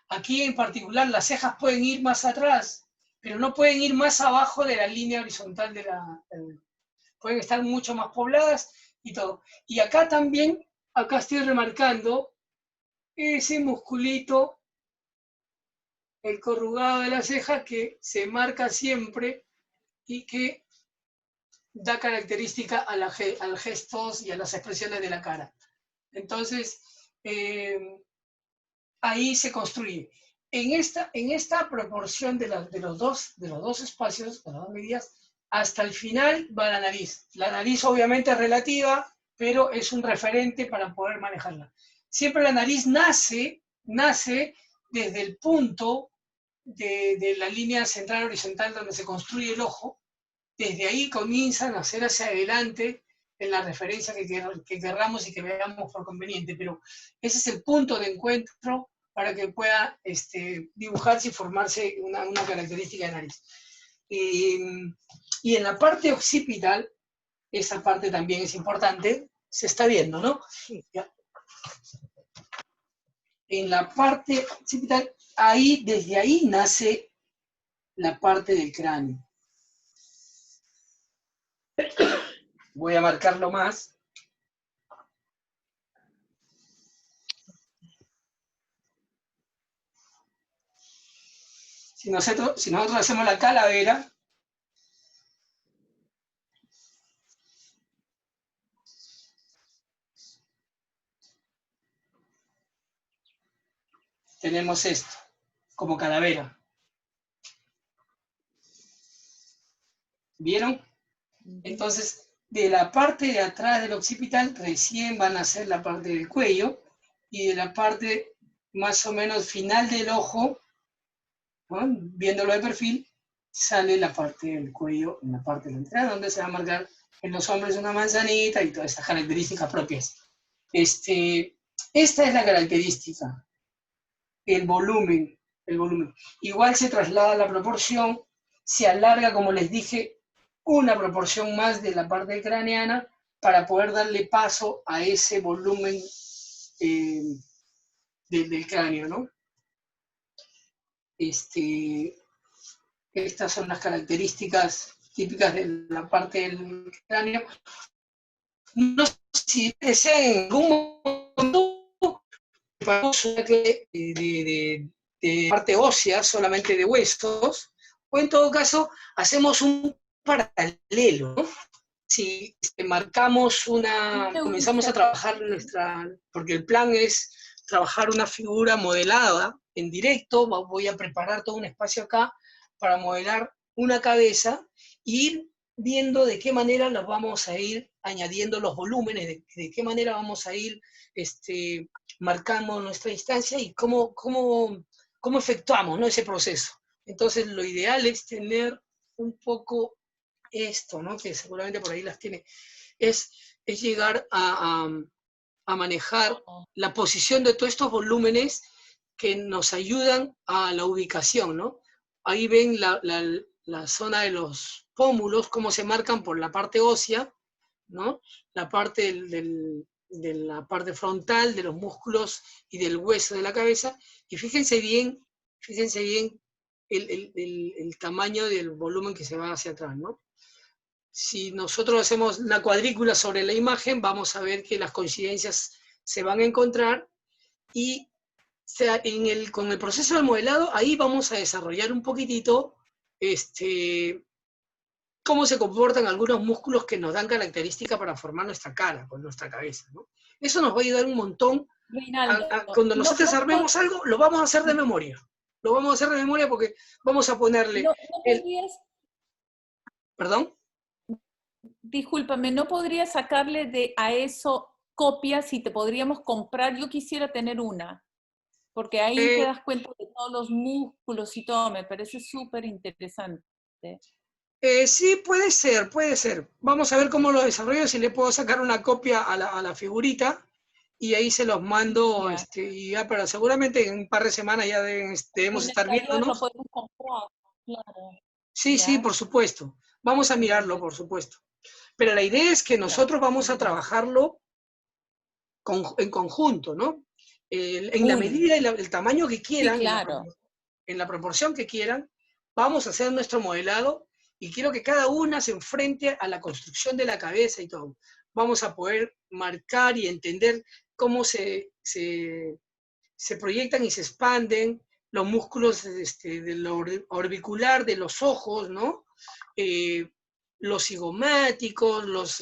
Aquí en particular las cejas pueden ir más atrás, pero no pueden ir más abajo de la línea horizontal pueden estar mucho más pobladas y todo. Y acá también, acá estoy remarcando ese musculito, el corrugado de la ceja, que se marca siempre y que da característica al gestos y a las expresiones de la cara. Entonces, ahí se construye. En esta proporción de los dos espacios, de las 2 medidas, hasta el final va la nariz. La nariz obviamente es relativa, pero es un referente para poder manejarla. Siempre la nariz nace desde el punto de la línea central horizontal donde se construye el ojo. Desde ahí comienzan a hacer hacia adelante en la referencia que querramos y que veamos por conveniente, pero ese es el punto de encuentro para que pueda dibujarse y formarse una característica de nariz. Y en la parte occipital, esa parte también es importante, se está viendo, ¿no? ¿Ya? En la parte occipital, desde ahí nace la parte del cráneo. Voy a marcarlo más. Si nosotros hacemos la calavera, tenemos esto, como calavera. ¿Vieron? Entonces, de la parte de atrás del occipital recién van a hacer la parte del cuello, y de la parte más o menos final del ojo, ¿no? Viéndolo de perfil, sale la parte del cuello, en la parte de la entrada, donde se va a marcar en los hombres una manzanita y todas estas características propias. Esta es la característica, el volumen. Igual se traslada la proporción, se alarga, como les dije, una proporción más de la parte craneana para poder darle paso a ese volumen del cráneo, ¿no? Estas son las características típicas de la parte del cráneo. No sé si desean en algún momento de parte ósea, solamente de huesos, o en todo caso hacemos un paralelo, ¿no? Si marcamos comenzamos a trabajar porque el plan es trabajar una figura modelada en directo. Voy a preparar todo un espacio acá para modelar una cabeza e ir viendo de qué manera los vamos a ir añadiendo los volúmenes, de qué manera vamos a ir marcando nuestra distancia y cómo efectuamos, ¿no?, ese proceso. Entonces lo ideal es tener un poco esto, ¿no? Que seguramente por ahí las tiene, es llegar a manejar la posición de todos estos volúmenes que nos ayudan a la ubicación, ¿no? Ahí ven la zona de los pómulos, cómo se marcan por la parte ósea, ¿no? La parte de la parte frontal, de los músculos y del hueso de la cabeza, y fíjense bien el tamaño del volumen que se va hacia atrás, ¿no? Si nosotros hacemos una cuadrícula sobre la imagen, vamos a ver que las coincidencias se van a encontrar y con el proceso de modelado, ahí vamos a desarrollar un poquitito cómo se comportan algunos músculos que nos dan características para formar nuestra cara, con nuestra cabeza, ¿no? Eso nos va a ayudar un montón. Reinaldo, Cuando nosotros armemos algo, lo vamos a hacer de memoria. Lo vamos a hacer de memoria porque vamos a ponerle... no podrías, ¿Perdón? discúlpame, ¿no podrías sacarle a eso copias y te podríamos comprar? Yo quisiera tener una, porque ahí te das cuenta de todos los músculos y todo, me parece súper interesante. Sí, puede ser, puede ser. Vamos a ver cómo lo desarrollo, si le puedo sacar una copia a la figurita y ahí se los mando, y ya, pero seguramente en un par de semanas ya debemos En el estar taller lo viéndonos. podemos comprar, claro. Sí, sí, por supuesto. Vamos a mirarlo, por supuesto. Pero la idea es que nosotros vamos a trabajarlo en conjunto, ¿no? En la medida y el tamaño que quieran, Sí, claro. en la proporción que quieran, vamos a hacer nuestro modelado y quiero que cada una se enfrente a la construcción de la cabeza y todo. Vamos a poder marcar y entender cómo se proyectan y se expanden los músculos de lo orbicular de los ojos, ¿no? Los cigomáticos, los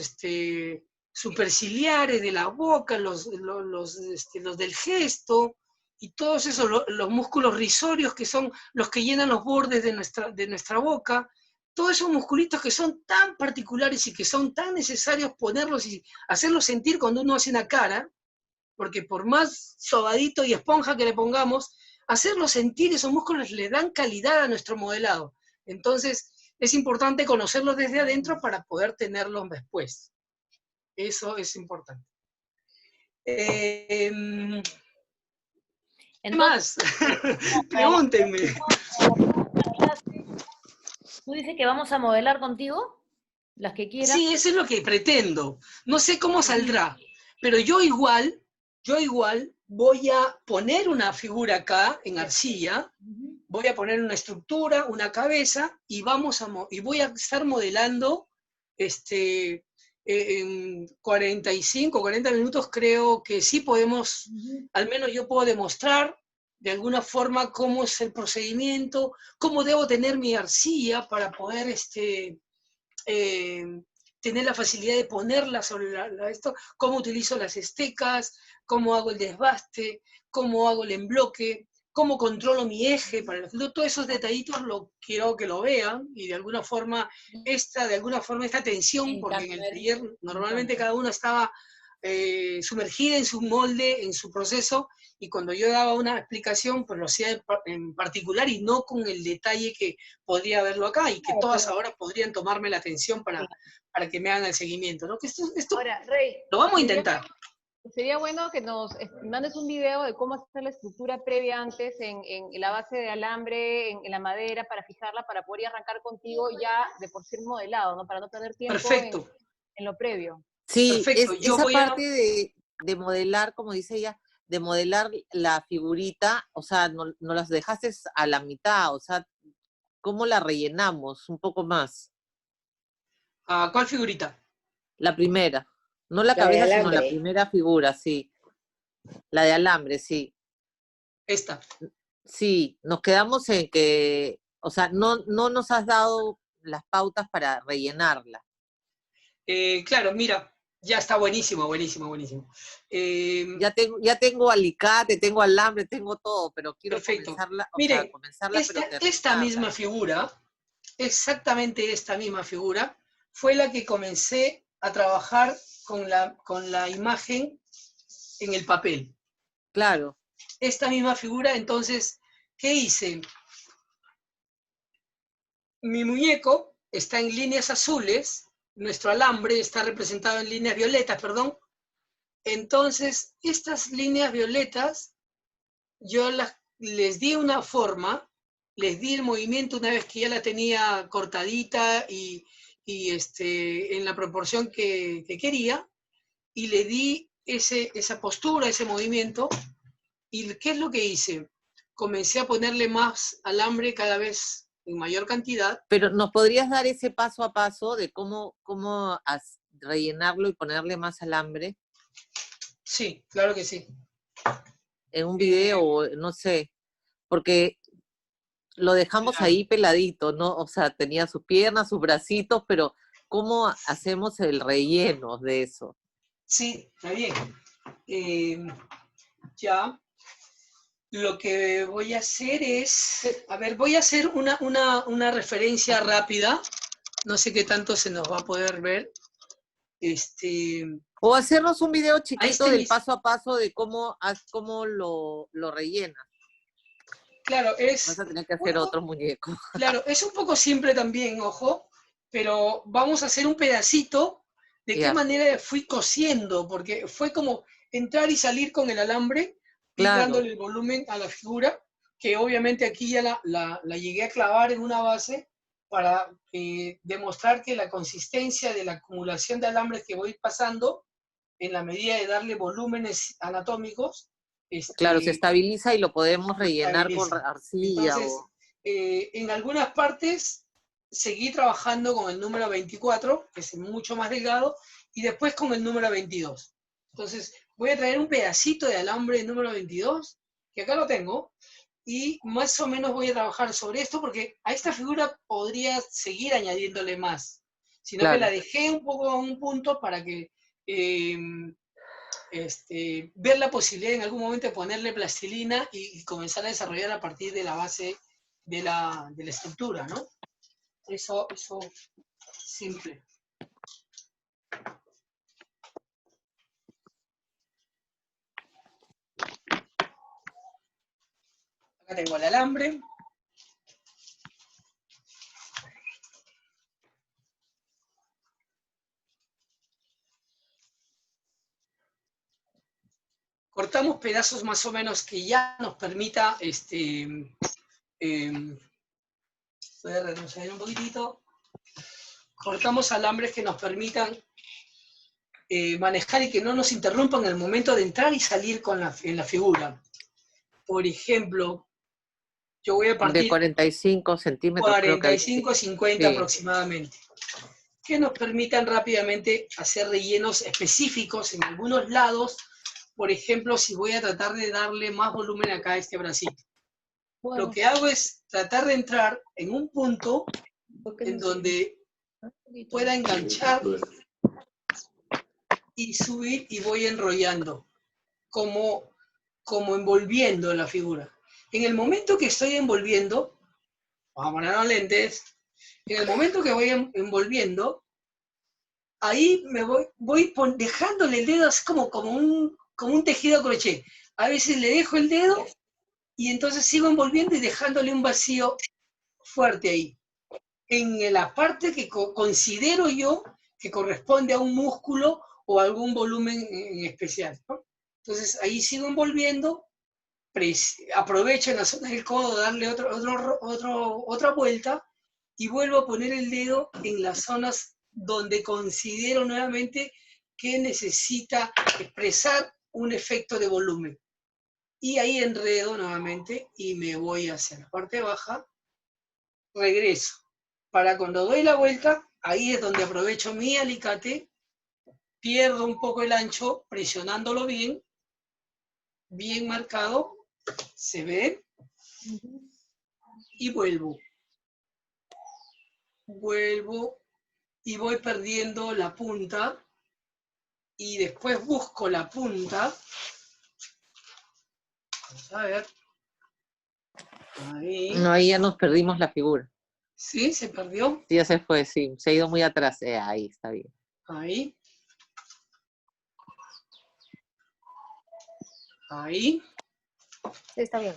superciliares de la boca, los del gesto, y todos esos, los músculos risorios que son los que llenan los bordes de nuestra boca, todos esos musculitos que son tan particulares y que son tan necesarios ponerlos y hacerlos sentir cuando uno hace una cara, porque por más sobadito y esponja que le pongamos, hacerlo sentir, esos músculos le dan calidad a nuestro modelado. Entonces, es importante conocerlos desde adentro para poder tenerlos después. Eso es importante. ¿Qué más? Pregúntenme. ¿Tú dices que vamos a modelar contigo? Las que quieras. Sí, eso es lo que pretendo. No sé cómo saldrá, pero yo igual voy a poner una figura acá en arcilla, voy a poner una estructura, una cabeza, y voy a estar modelando en 45, 40 minutos. Creo que sí podemos, al menos yo puedo demostrar de alguna forma cómo es el procedimiento, cómo debo tener mi arcilla para poder tener la facilidad de ponerla sobre esto, cómo utilizo las estecas, cómo hago el desbaste, cómo hago el embloque, cómo controlo mi eje, todos esos detallitos lo quiero que lo vean, y de alguna forma esta tensión, porque en el taller normalmente cada uno estaba sumergida en su molde, en su proceso, y cuando yo daba una explicación, pues lo hacía en particular y no con el detalle que podría verlo acá, y que todas ahora podrían tomarme la atención para que me hagan el seguimiento, ¿no? Que esto Ahora, Rey, lo vamos a intentar. Sería bueno que nos mandes un video de cómo hacer la estructura previa antes en la base de alambre, en la madera, para fijarla, para poder arrancar contigo ya de por sí modelado, ¿no? Para no perder tiempo en lo previo. Sí, perfecto. Esa parte de modelar, como dice ella, de modelar la figurita, o sea, no las dejaste a la mitad, o sea, ¿cómo la rellenamos un poco más? ¿Cuál figurita? La primera, no la cabeza, sino la primera figura, sí. La de alambre, sí. Esta. Sí, nos quedamos en que, o sea, no nos has dado las pautas para rellenarla. Claro, mira, ya está buenísimo. Ya tengo alicate, tengo alambre, tengo todo, pero quiero comenzarla, Miren, pero esta misma figura, exactamente esta misma figura, fue la que comencé a trabajar con la imagen en el papel. Claro. Esta misma figura, entonces, ¿qué hice? mi muñeco está en líneas azules, nuestro alambre está representado en líneas violetas, perdón. Entonces, estas líneas violetas, yo les di una forma, les di el movimiento una vez que ya la tenía cortadita y en la proporción que quería, y le di esa postura, ese movimiento. ¿Y qué es lo que hice? Comencé a ponerle más alambre cada vez en mayor cantidad. Pero ¿nos podrías dar ese paso a paso de cómo rellenarlo y ponerle más alambre Sí, claro que sí. en un video o no sé? Porque lo dejamos Claro. ahí peladito, ¿no? O sea, tenía sus piernas, sus bracitos, pero ¿cómo hacemos el relleno de eso? Sí, está bien. Ya. Lo que voy a hacer es, a ver, voy a hacer una referencia rápida. No sé qué tanto se nos va a poder ver. O hacernos un video Ahí chiquito está del paso a paso de cómo lo rellenas. Claro, Vas a tener que hacer otro muñeco. Claro, es un poco simple también, ojo, pero vamos a hacer un pedacito de qué Ya, manera fui cosiendo, porque fue como entrar y salir con el alambre, ir claro. dándole el volumen a la figura, que obviamente aquí ya la llegué a clavar en una base para demostrar que la consistencia de la acumulación de alambres que voy pasando, en la medida de darle volúmenes anatómicos, Claro, se estabiliza y lo podemos rellenar con estabiliza. arcilla Entonces, en algunas partes seguí trabajando con el número 24, que es mucho más delgado, y después con el número 22. Entonces, voy a traer un pedacito de alambre número 22, que acá lo tengo, y más o menos voy a trabajar sobre esto, porque a esta figura podría seguir añadiéndole más, sino que claro. la dejé un poco a un punto para que ver la posibilidad en algún momento de ponerle plastilina y comenzar a desarrollar a partir de la base de la estructura, ¿no? Eso simple. Acá tengo el alambre. Cortamos pedazos más o menos que ya nos permita, voy a retroceder un poquitito. Cortamos alambres que nos permitan manejar y que no nos interrumpan el momento de entrar y salir en la figura. Por ejemplo, yo voy a De partir 45 centímetros creo que 45 a 50 sí. aproximadamente, que nos permitan rápidamente hacer rellenos específicos en algunos lados. Por ejemplo, si voy a tratar de darle más volumen acá a este bracito. Bueno, Lo que hago es tratar de entrar en un punto en donde pueda enganchar y subir y voy enrollando, como envolviendo la figura. En el momento que estoy envolviendo, vamos a poner los lentes, en el momento que voy envolviendo, ahí me voy dejándole el dedo así como un tejido a crochet. A veces le dejo el dedo y entonces sigo envolviendo y dejándole un vacío fuerte ahí. En la parte que considero yo que corresponde a un músculo o a algún volumen en especial, ¿no? Entonces ahí sigo envolviendo, aprovecho en la zona del codo darle otra vuelta y vuelvo a poner el dedo en las zonas donde considero nuevamente que necesita expresar un efecto de volumen. Y ahí enredo nuevamente y me voy hacia la parte baja, regreso. Para cuando doy la vuelta, ahí es donde aprovecho mi alicate, pierdo un poco el ancho, presionándolo bien, bien marcado, se ve, y vuelvo. Vuelvo y voy perdiendo la punta y después busco la punta. Vamos a ver. Ahí. No, ahí ya nos perdimos la figura. ¿Sí? ¿Se perdió? Sí, ya se fue, sí. Se ha ido muy atrás. Ahí está bien. Ahí. Ahí. sí, está bien.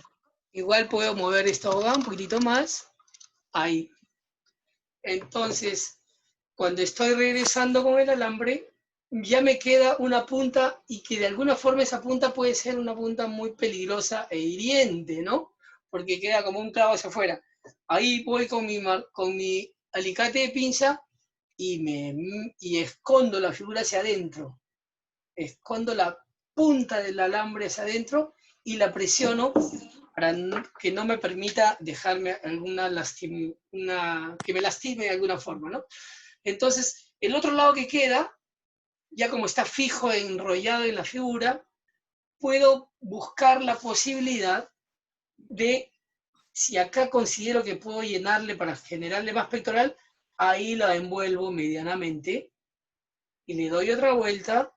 Igual puedo mover esta hoja un poquitito más. Ahí. Entonces, cuando estoy regresando con el alambre, ya me queda una punta y que de alguna forma esa punta puede ser una punta muy peligrosa e hiriente, ¿no? Porque queda como un clavo hacia afuera. Ahí voy con mi alicate de pinza y escondo la figura hacia adentro. Escondo la punta del alambre hacia adentro y la presiono para que no me permita dejarme que me lastime de alguna forma, ¿no? Entonces, el otro lado que queda, ya como está fijo, enrollado en la figura, puedo buscar la posibilidad de, si acá considero que puedo llenarle para generarle más pectoral, ahí la envuelvo medianamente y le doy otra vuelta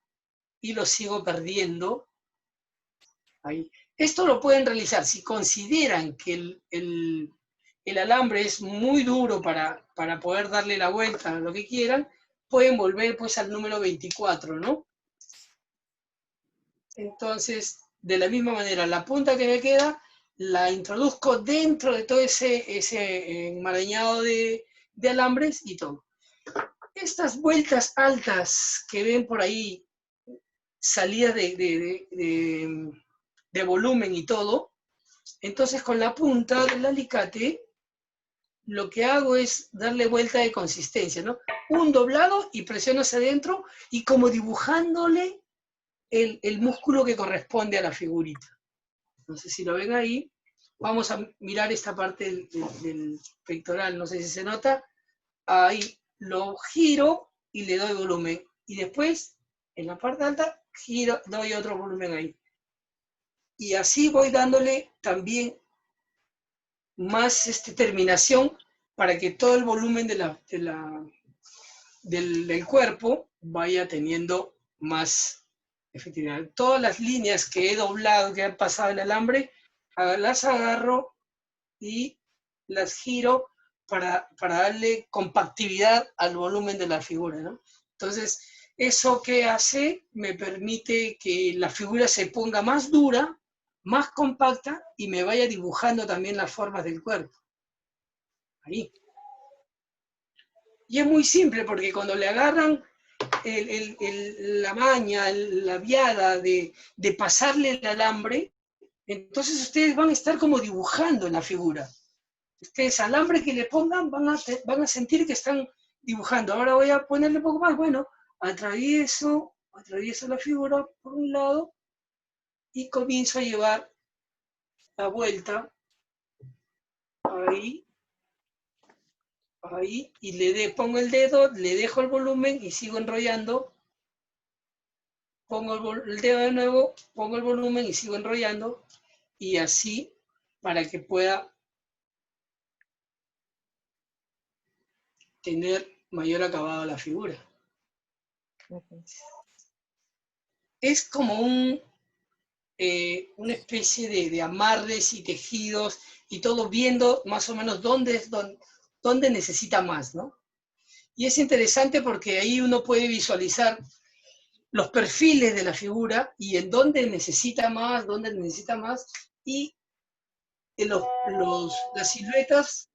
y lo sigo perdiendo. Ahí. Esto lo pueden realizar si consideran que el alambre es muy duro para poder darle la vuelta a lo que quieran, pueden volver pues al número 24, ¿no? Entonces, de la misma manera, la punta que me queda, la introduzco dentro de todo ese enmarañado de alambres y todo. Estas vueltas altas que ven por ahí, salidas de volumen y todo, entonces con la punta del alicate lo que hago es darle vuelta de consistencia, ¿no? Un doblado y presiono hacia adentro y como dibujándole el músculo que corresponde a la figurita. No sé si lo ven ahí. Vamos a mirar esta parte del pectoral, no sé si se nota. Ahí lo giro y le doy volumen. Y después, en la parte alta, giro, doy otro volumen ahí. Y así voy dándole también más terminación para que todo el volumen del cuerpo vaya teniendo más efectividad. Todas las líneas que he doblado, que han pasado el alambre, las agarro y las giro para darle compactividad al volumen de la figura, ¿no? Entonces, eso que hace me permite que la figura se ponga más dura, más compacta y me vaya dibujando también las formas del cuerpo. Ahí. Y es muy simple porque cuando le agarran la maña, la viada de pasarle el alambre, entonces ustedes van a estar como dibujando en la figura. Ustedes alambre que le pongan van a sentir que están dibujando. Ahora voy a ponerle un poco más. Bueno, atravieso la figura por un lado y comienzo a llevar la vuelta ahí, y pongo el dedo, le dejo el volumen y sigo enrollando. Pongo el dedo de nuevo, pongo el volumen y sigo enrollando, y así para que pueda tener mayor acabado la figura. Es como una especie de amarres y tejidos y todo, viendo más o menos dónde necesita más, ¿no? Y es interesante porque ahí uno puede visualizar los perfiles de la figura y en dónde necesita más, y en las siluetas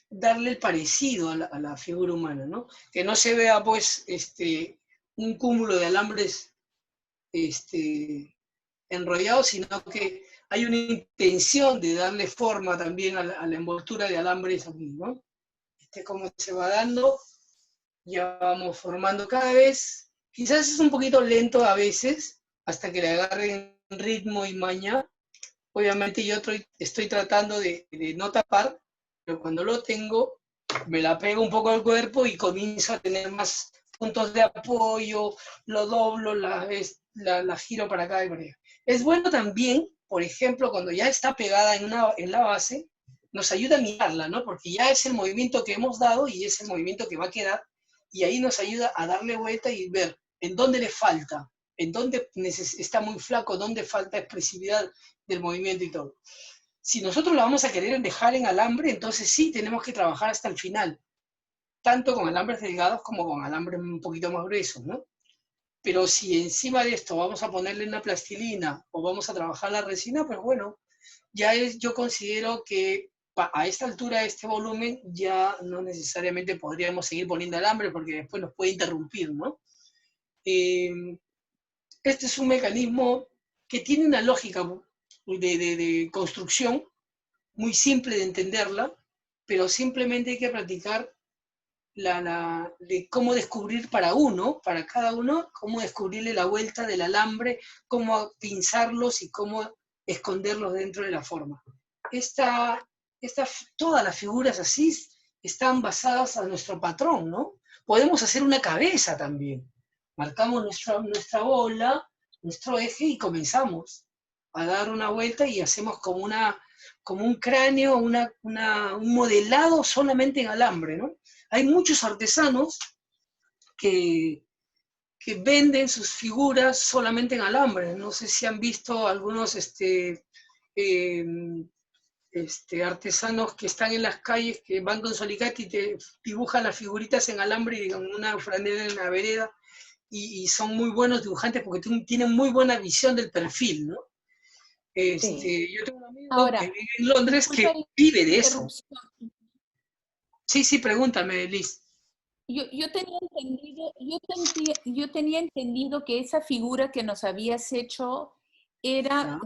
darle el parecido a la figura humana, ¿no? Que no se vea pues un cúmulo de alambres enrollados, sino que hay una intención de darle forma también a la envoltura de alambres aquí, ¿no? Como se va dando, ya vamos formando cada vez. Quizás es un poquito lento a veces, hasta que le agarren ritmo y maña. Obviamente yo estoy tratando de no tapar, pero cuando lo tengo, me la pego un poco al cuerpo y comienzo a tener más puntos de apoyo, lo doblo, la giro para acá y para allá. Es bueno también, por ejemplo, cuando ya está pegada en la base, nos ayuda a mirarla, ¿no? Porque ya es el movimiento que hemos dado y es el movimiento que va a quedar, y ahí nos ayuda a darle vuelta y ver en dónde le falta, en dónde está muy flaco, dónde falta expresividad del movimiento y todo. Si nosotros la vamos a querer dejar en alambre, entonces sí tenemos que trabajar hasta el final, tanto con alambres delgados como con alambres un poquito más gruesos, ¿no? Pero si encima de esto vamos a ponerle una plastilina o vamos a trabajar la resina, pues bueno, yo considero que a esta altura, a este volumen, ya no necesariamente podríamos seguir poniendo alambre porque después nos puede interrumpir, ¿no? Este es un mecanismo que tiene una lógica de construcción muy simple de entenderla, pero simplemente hay que practicar de cómo descubrir para cada uno, cómo descubrirle la vuelta del alambre, cómo pinzarlos y cómo esconderlos dentro de la forma. Todas las figuras así están basadas a nuestro patrón, ¿no? Podemos hacer una cabeza también. Marcamos nuestra bola, nuestro eje y comenzamos a dar una vuelta y hacemos como un cráneo, un modelado solamente en alambre, ¿no? Hay muchos artesanos que venden sus figuras solamente en alambre. No sé si han visto algunos artesanos que están en las calles, que van con su alicate y te dibujan las figuritas en alambre y en una franela en la vereda, y son muy buenos dibujantes porque tienen muy buena visión del perfil, ¿no? Yo tengo un amigo Ahora, que vive en Londres que vive de eso. Sí, pregúntame, Liz. Yo tenía entendido que esa figura que nos habías hecho era,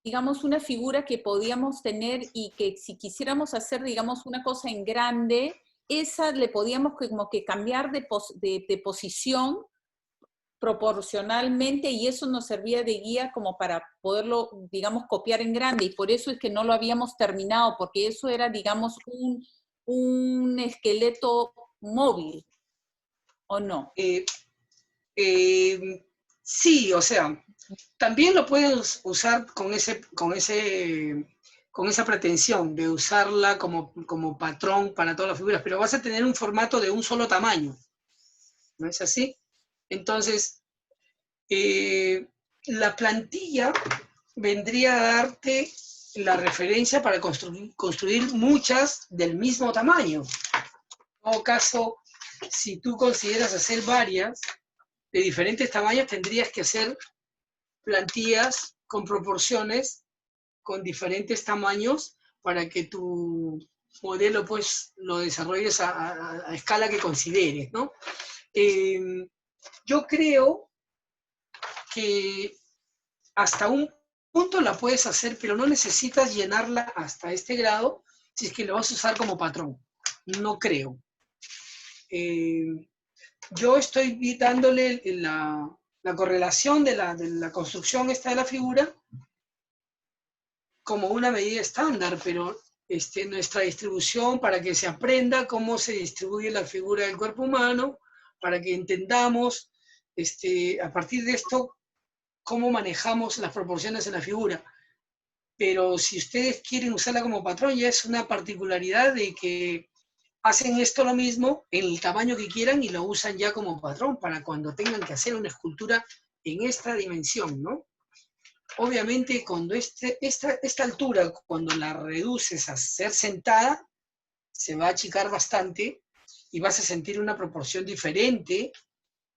digamos, una figura que podíamos tener y que si quisiéramos hacer, digamos, una cosa en grande, esa le podíamos como que cambiar de posición proporcionalmente y eso nos servía de guía como para poderlo, digamos, copiar en grande y por eso es que no lo habíamos terminado, porque eso era, digamos, un esqueleto móvil, ¿o no? Sí, o sea, también lo puedes usar con esa pretensión de usarla como patrón para todas las figuras, pero vas a tener un formato de un solo tamaño, ¿no es así? Entonces, la plantilla vendría a darte la referencia para construir muchas del mismo tamaño. En todo caso, si tú consideras hacer varias de diferentes tamaños, tendrías que hacer plantillas con proporciones, con diferentes tamaños, para que tu modelo pues lo desarrolles a escala que consideres, ¿no? Yo creo que hasta un punto la puedes hacer, pero no necesitas llenarla hasta este grado si es que lo vas a usar como patrón. No creo. Yo estoy dándole la correlación de la construcción esta de la figura como una medida estándar, pero nuestra distribución para que se aprenda cómo se distribuye la figura del cuerpo humano, para que entendamos a partir de esto cómo manejamos las proporciones en la figura. Pero si ustedes quieren usarla como patrón, ya es una particularidad de que hacen esto lo mismo en el tamaño que quieran y lo usan ya como patrón para cuando tengan que hacer una escultura en esta dimensión, ¿no? Obviamente, cuando esta altura, cuando la reduces a ser sentada, se va a achicar bastante y vas a sentir una proporción diferente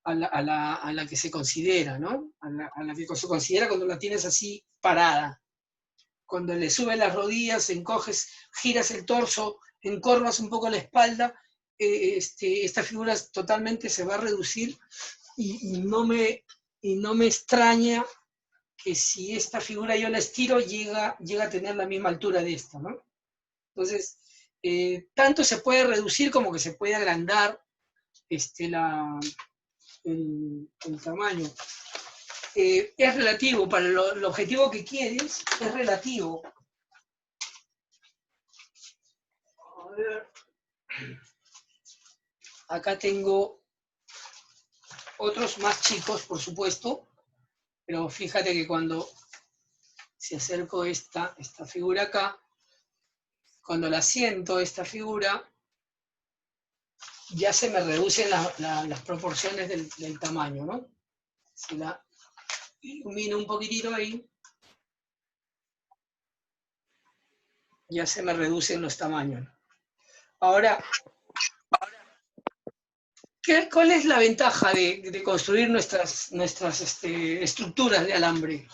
a la que se considera, ¿no? A la que se considera cuando la tienes así parada. Cuando le subes las rodillas, encoges, giras el torso, encorvas un poco la espalda, esta figura totalmente se va a reducir y no me extraña que si esta figura yo la estiro, llega a tener la misma altura de esta, ¿no? Entonces, tanto se puede reducir como que se puede agrandar el tamaño. Es relativo, para el objetivo que quieres, es relativo. A ver. Acá tengo otros más chicos, por supuesto, pero fíjate que cuando si acerco esta figura acá, cuando la siento, esta figura, ya se me reducen las proporciones del tamaño, ¿no? Si la ilumino un poquitito ahí, ya se me reducen los tamaños. Ahora, ¿cuál es la ventaja de construir nuestras estructuras de alambre?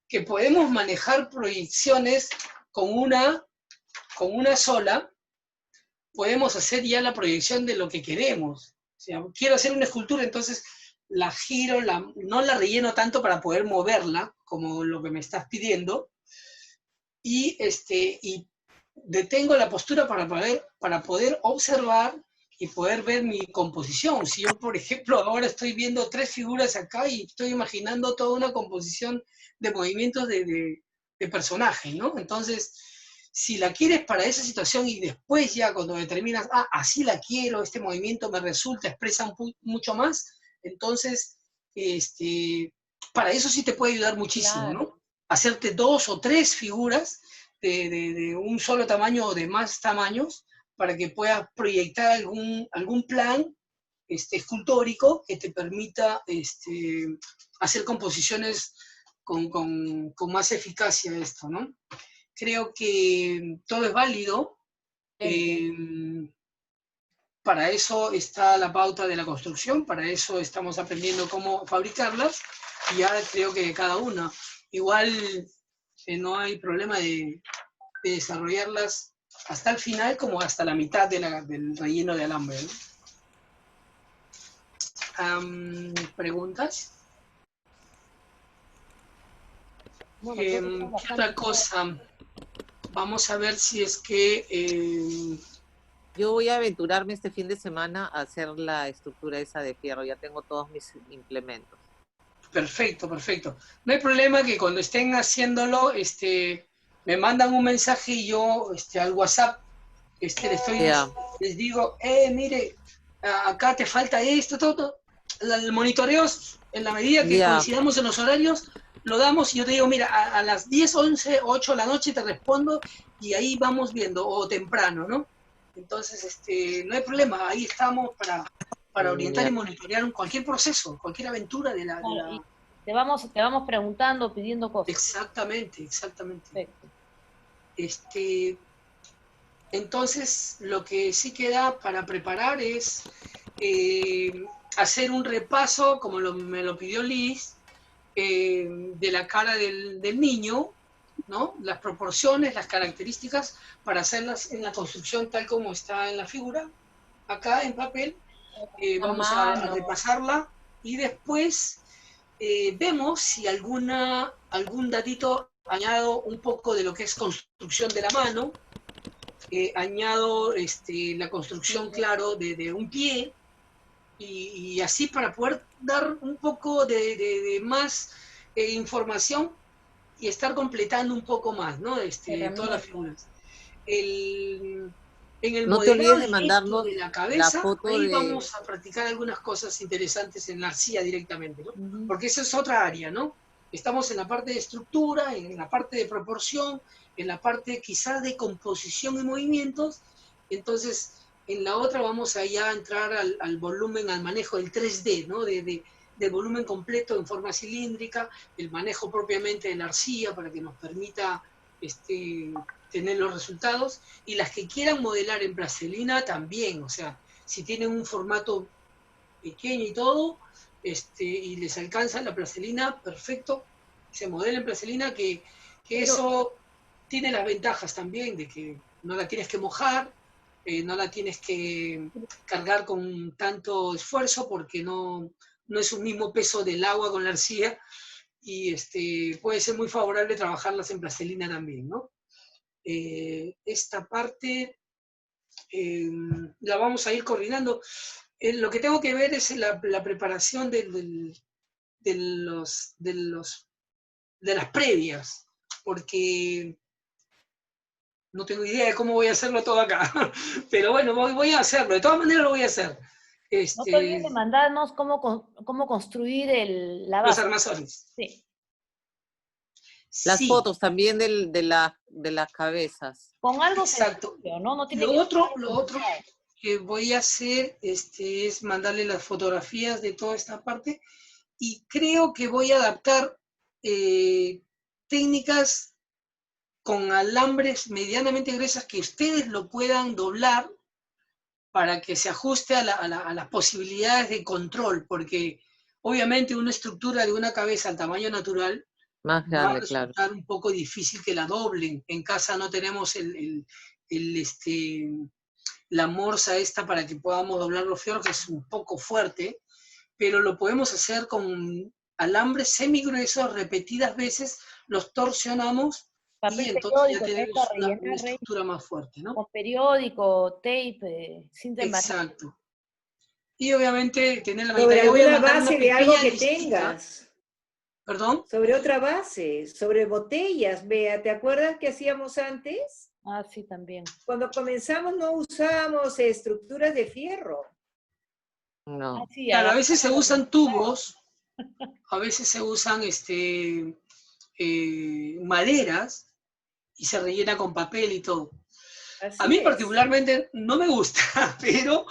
Que podemos manejar proyecciones con una con una sola podemos hacer ya la proyección de lo que queremos. O sea, quiero hacer una escultura, entonces la giro, no la relleno tanto para poder moverla, como lo que me estás pidiendo, y detengo la postura para poder observar y poder ver mi composición. Si yo, por ejemplo, ahora estoy viendo 3 figuras acá y estoy imaginando toda una composición de movimientos de personajes, ¿no? Entonces, si la quieres para esa situación y después ya cuando determinas, así la quiero, este movimiento me resulta, expresa mucho más, entonces, para eso sí te puede ayudar muchísimo, Claro. ¿no? Hacerte 2 o 3 figuras de un solo tamaño o de más tamaños para que puedas proyectar algún plan escultórico que te permita hacer composiciones con más eficacia esto, ¿no? Creo que todo es válido. Para eso está la pauta de la construcción, para eso estamos aprendiendo cómo fabricarlas, y ahora creo que cada una. Igual no hay problema de desarrollarlas hasta el final como hasta la mitad del relleno de alambre, ¿no? ¿Preguntas? Bueno, ¿Qué creo que está bastante otra cosa? Vamos a ver si es que... Yo voy a aventurarme este fin de semana a hacer la estructura esa de fierro. Ya tengo todos mis implementos. Perfecto, perfecto. No hay problema que cuando estén haciéndolo, me mandan un mensaje y yo al WhatsApp les digo, mire, acá te falta esto, todo. El monitoreo, en la medida que coincidamos en los horarios, lo damos y yo te digo, mira, a las 10, 11, 8 de la noche te respondo y ahí vamos viendo, o temprano, ¿no? Entonces, no hay problema, ahí estamos para orientar y monitorear cualquier proceso, cualquier aventura de la... Y te vamos preguntando, pidiendo cosas. Exactamente, exactamente. Perfecto. Entonces, lo que sí queda para preparar es hacer un repaso, como me lo pidió Liz, de la cara del niño, ¿no? Las proporciones, las características, para hacerlas en la construcción tal como está en la figura, acá en papel. Vamos a repasarla y después vemos si algún datito añado un poco de lo que es construcción de la mano, añado la construcción, claro, de un pie, y así para poder dar un poco de más información y estar completando un poco más, ¿no? Todas las figuras. En el no te olvides de modelado mandarnos de la cabeza, la foto ahí de... vamos a practicar algunas cosas interesantes en la arcilla directamente, ¿no? Porque esa es otra área, ¿no? Estamos en la parte de estructura, en la parte de proporción, en la parte quizás de composición y movimientos. Entonces, en la otra vamos allá a entrar al volumen, al manejo del 3D, ¿no? Del volumen completo en forma cilíndrica, el manejo propiamente de la arcilla para que nos permita tener los resultados, y las que quieran modelar en plastilina también, o sea, si tienen un formato pequeño y todo, y les alcanza la plastilina, perfecto, se modela en plastilina, que eso tiene las ventajas también de que no la tienes que mojar, no la tienes que cargar con tanto esfuerzo porque no es un mismo peso del agua con la arcilla, y puede ser muy favorable trabajarlas en plastilina también, ¿no? Esta parte la vamos a ir coordinando. Lo que tengo que ver es la preparación de las previas, porque no tengo idea de cómo voy a hacerlo todo acá, pero bueno, voy a hacerlo, de todas maneras lo voy a hacer. No te olvides de mandarnos cómo construir la base. Los armazones. Sí. Las fotos también de las cabezas. Con algo exacto. Sencillo, ¿no? No tiene lo otro que voy a hacer es mandarle las fotografías de toda esta parte, y creo que voy a adaptar técnicas con alambres medianamente gruesas que ustedes lo puedan doblar para que se ajuste a las posibilidades de control, porque obviamente una estructura de una cabeza al tamaño natural más grande, va a resultar un poco difícil que la doblen. En casa no tenemos la morsa esta para que podamos doblar los fierros, que es un poco fuerte, pero lo podemos hacer con alambres semigruesos, repetidas veces, los torsionamos Papel y entonces ya periódico, tenemos para una rellenar, Rey, estructura más fuerte, ¿no? con periódico, tape, cinta embarrada. Exacto. Y obviamente tener la Sobre manita. Yo voy a alguna mandar una base de algo pequeña que listita. tengas. ¿Perdón? Sobre otra base, sobre botellas, Bea. ¿Te acuerdas que hacíamos antes? Ah, sí, también. Cuando comenzamos no usábamos estructuras de fierro. Ah, No. sí, Claro, a veces se agarramos usan tubos, a veces se usan maderas y se rellena con papel y todo. Así A mí es. particularmente no me gusta, pero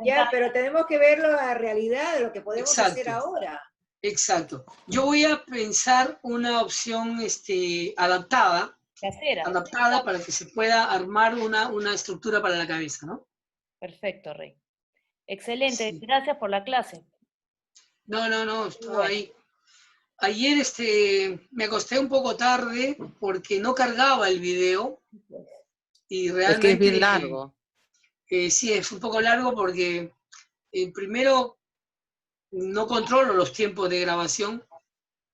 Ya, pero tenemos que verlo a la realidad de lo que podemos Exacto. hacer ahora. exacto. Yo voy a pensar una opción adaptada casera. para que se pueda armar una estructura para la cabeza, ¿no? Perfecto, Rey. Excelente, Sí. gracias por la clase. No, estaba Bueno. ahí. Ayer me acosté un poco tarde porque no cargaba el video y realmente... Es que es bien largo. Sí, es un poco largo porque primero no controlo los tiempos de grabación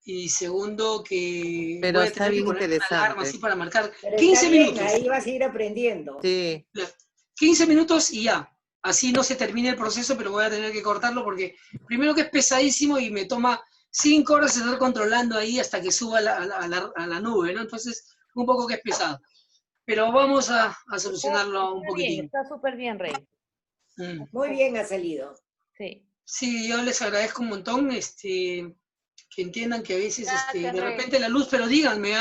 y segundo que Pero voy a está tener que bien poner una alarma así interesante. para marcar Pero 15 está bien, minutos. ahí vas a ir aprendiendo. Sí. 15 minutos y ya. Así no se termina el proceso, pero voy a tener que cortarlo porque primero que es pesadísimo y me toma 5 horas estar controlando ahí hasta que suba a la nube, ¿no? Entonces, un poco que es pesado. Pero vamos a solucionarlo un Está bien, poquitín. está súper bien, Rey. Mm. Muy bien ha salido. Sí. Sí, yo les agradezco un montón que entiendan que a veces Gracias, de Rey. repente la luz, pero díganme,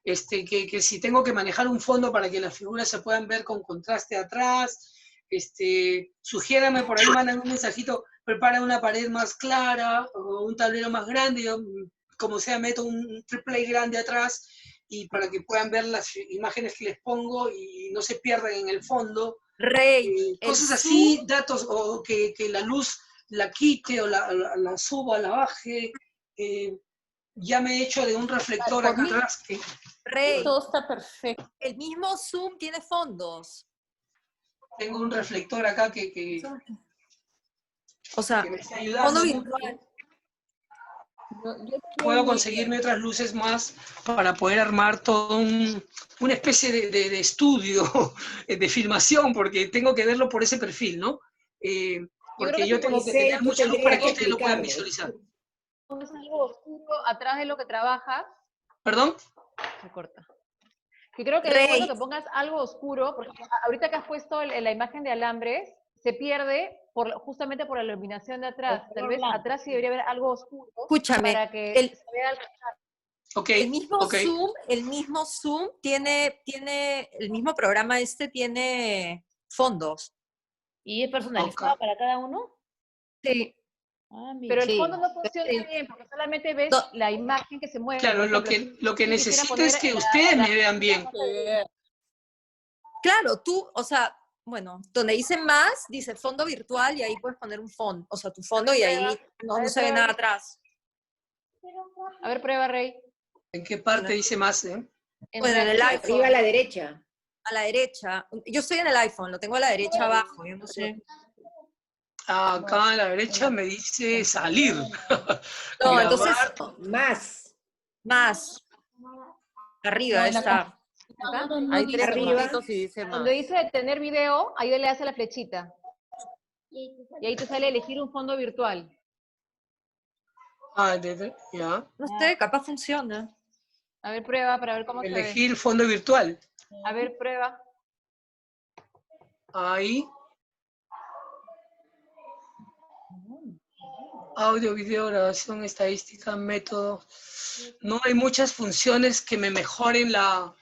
que si tengo que manejar un fondo para que las figuras se puedan ver con contraste atrás, sugiérame por ahí, mandan un mensajito, prepara una pared más clara o un tablero más grande, yo, como sea, meto un replay grande atrás y para que puedan ver las imágenes que les pongo y no se pierdan en el fondo. Rey, Cosas así, datos, o que la luz la quite o la suba, la baje. Ya me he hecho de un reflector acá atrás. Rey, Todo está perfecto. el mismo Zoom tiene fondos. Tengo un reflector acá que O sea, me está fondo ayudando mucho. virtual. Puedo conseguirme otras luces más para poder armar todo una especie de estudio, de filmación, porque tengo que verlo por ese perfil, ¿no? Porque yo tengo que tener Giselle, tú mucha luz tendrías para que que ustedes lo puedan explicarme. visualizar. Pones algo oscuro atrás de lo que trabajas, ¿Perdón? se corta. Que creo que Rey. es bueno que pongas algo oscuro, porque ahorita que has puesto la imagen de alambres, se pierde justamente por la iluminación de atrás. El Tal color vez blanco. atrás sí debería haber algo oscuro Escúchame, para que el- se vea Ok, el mismo Zoom tiene el mismo programa tiene fondos. ¿Y es personalizado Ok. para cada uno? Sí. Ah, mira. pero el Sí. fondo no funciona Sí. bien, porque solamente ves No. la imagen que se mueve. Claro, Por lo ejemplo, que si yo quisiera necesito poner es que ustedes me vean bien. Claro, tú, o sea, bueno, donde dice más, dice fondo virtual y ahí puedes poner un fondo, o sea, tu fondo y ahí no se ve nada atrás. A ver, prueba, Rey. ¿En qué parte dice más? Bueno, en el reacción. iPhone, Arriba a la derecha. a la derecha. Yo estoy en el iPhone, lo tengo a la derecha abajo, yo no sé. Acá a la derecha me dice salir. No, Grabar. entonces, Más. arriba No, en la está. Acá, No Hay dice 3 arriba. puntitos y dice más. donde dice detener video, ahí le hace la flechita. Y ahí te sale elegir un fondo virtual. Ya. No sé, capaz funciona. A ver, prueba para ver cómo se ve. Elegir fondo virtual. A ver, prueba. Ahí. Audio, video, grabación, estadística, método. No hay muchas funciones que me mejoren la...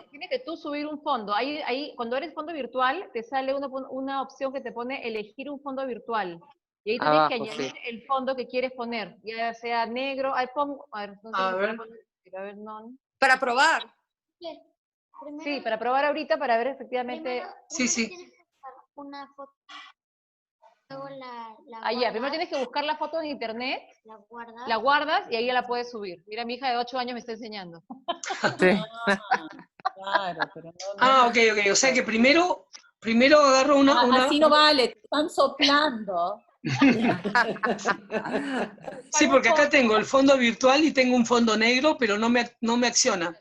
Tiene que tú subir un fondo. Ahí, cuando eres fondo virtual, te sale una opción que te pone elegir un fondo virtual. Y ahí tú tienes que Abajo, añadir sí. el fondo que quieres poner, ya sea negro. Ahí pongo, a ver, no sé A si ver. a ver, no. Para probar. Sí, para probar ahorita, para ver efectivamente. Sí. Una foto, luego la Ah, ya, primero guardas, tienes que buscar la foto en internet, la la guardas. guardas y ahí ya la puedes subir. Mira, mi hija de 8 años me está enseñando. Sí. Claro, pero no. Ah, ok. O sea que primero agarro una... Así no vale, te están soplando. Sí, porque acá tengo el fondo virtual y tengo un fondo negro, pero no me acciona.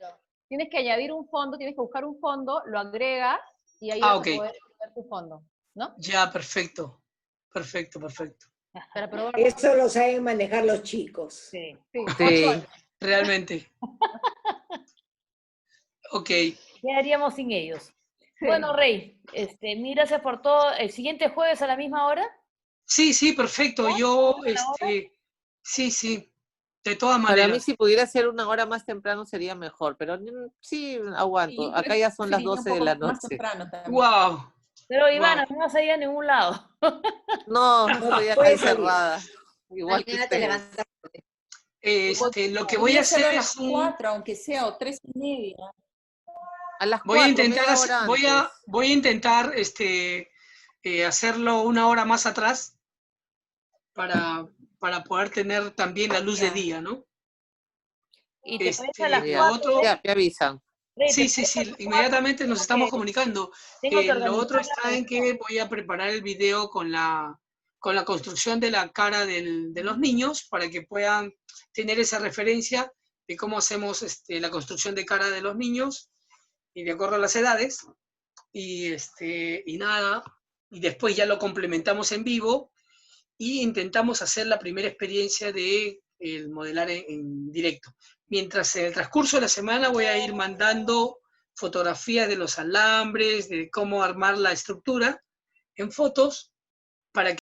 Tienes que añadir un fondo, tienes que buscar un fondo, lo agregas y ahí Ah, vas ok. a poder poner tu fondo, ¿no? Ya, perfecto. Perfecto. Para probar. Eso lo saben manejar los chicos. Sí. Sí. Realmente. Ok. ¿Qué haríamos sin ellos? Sí. Bueno, Rey, mil gracias por todo. ¿El siguiente jueves a la misma hora? Sí, perfecto. Yo, sí. De todas Para mí, maneras. si pudiera ser una hora más temprano sería mejor, pero sí, aguanto. Sí, Acá ya son las preferiría un 12 de poco la más noche. temprano también. Wow. Pero Ivana, Wow. no vas a ir a ningún lado. No, No estoy acá puede salir. encerrada. Igual que Mañana te ustedes. levantas. Lo que voy a Podría ser hacer a las es un... 4, aunque sea, o 3:30. A las Voy a 4, intentar, media hora antes. voy a intentar hacerlo una hora más atrás para poder tener también la luz de Ya. día, ¿no? Y te parece a las Lo Ya, 4, otro, ya, me avisan. Rey, ¿te sí, parece a las 4? inmediatamente nos estamos comunicando. Tengo que Lo otro organizar la está en que voy a preparar el video con la construcción de la cara de los niños para que puedan tener esa referencia de cómo hacemos la construcción de cara de los niños y de acuerdo a las edades. Y nada, y después ya lo complementamos en vivo y intentamos hacer la primera experiencia de el modelar en directo. Mientras en el transcurso de la semana voy a ir mandando fotografías de los alambres, de cómo armar la estructura en fotos,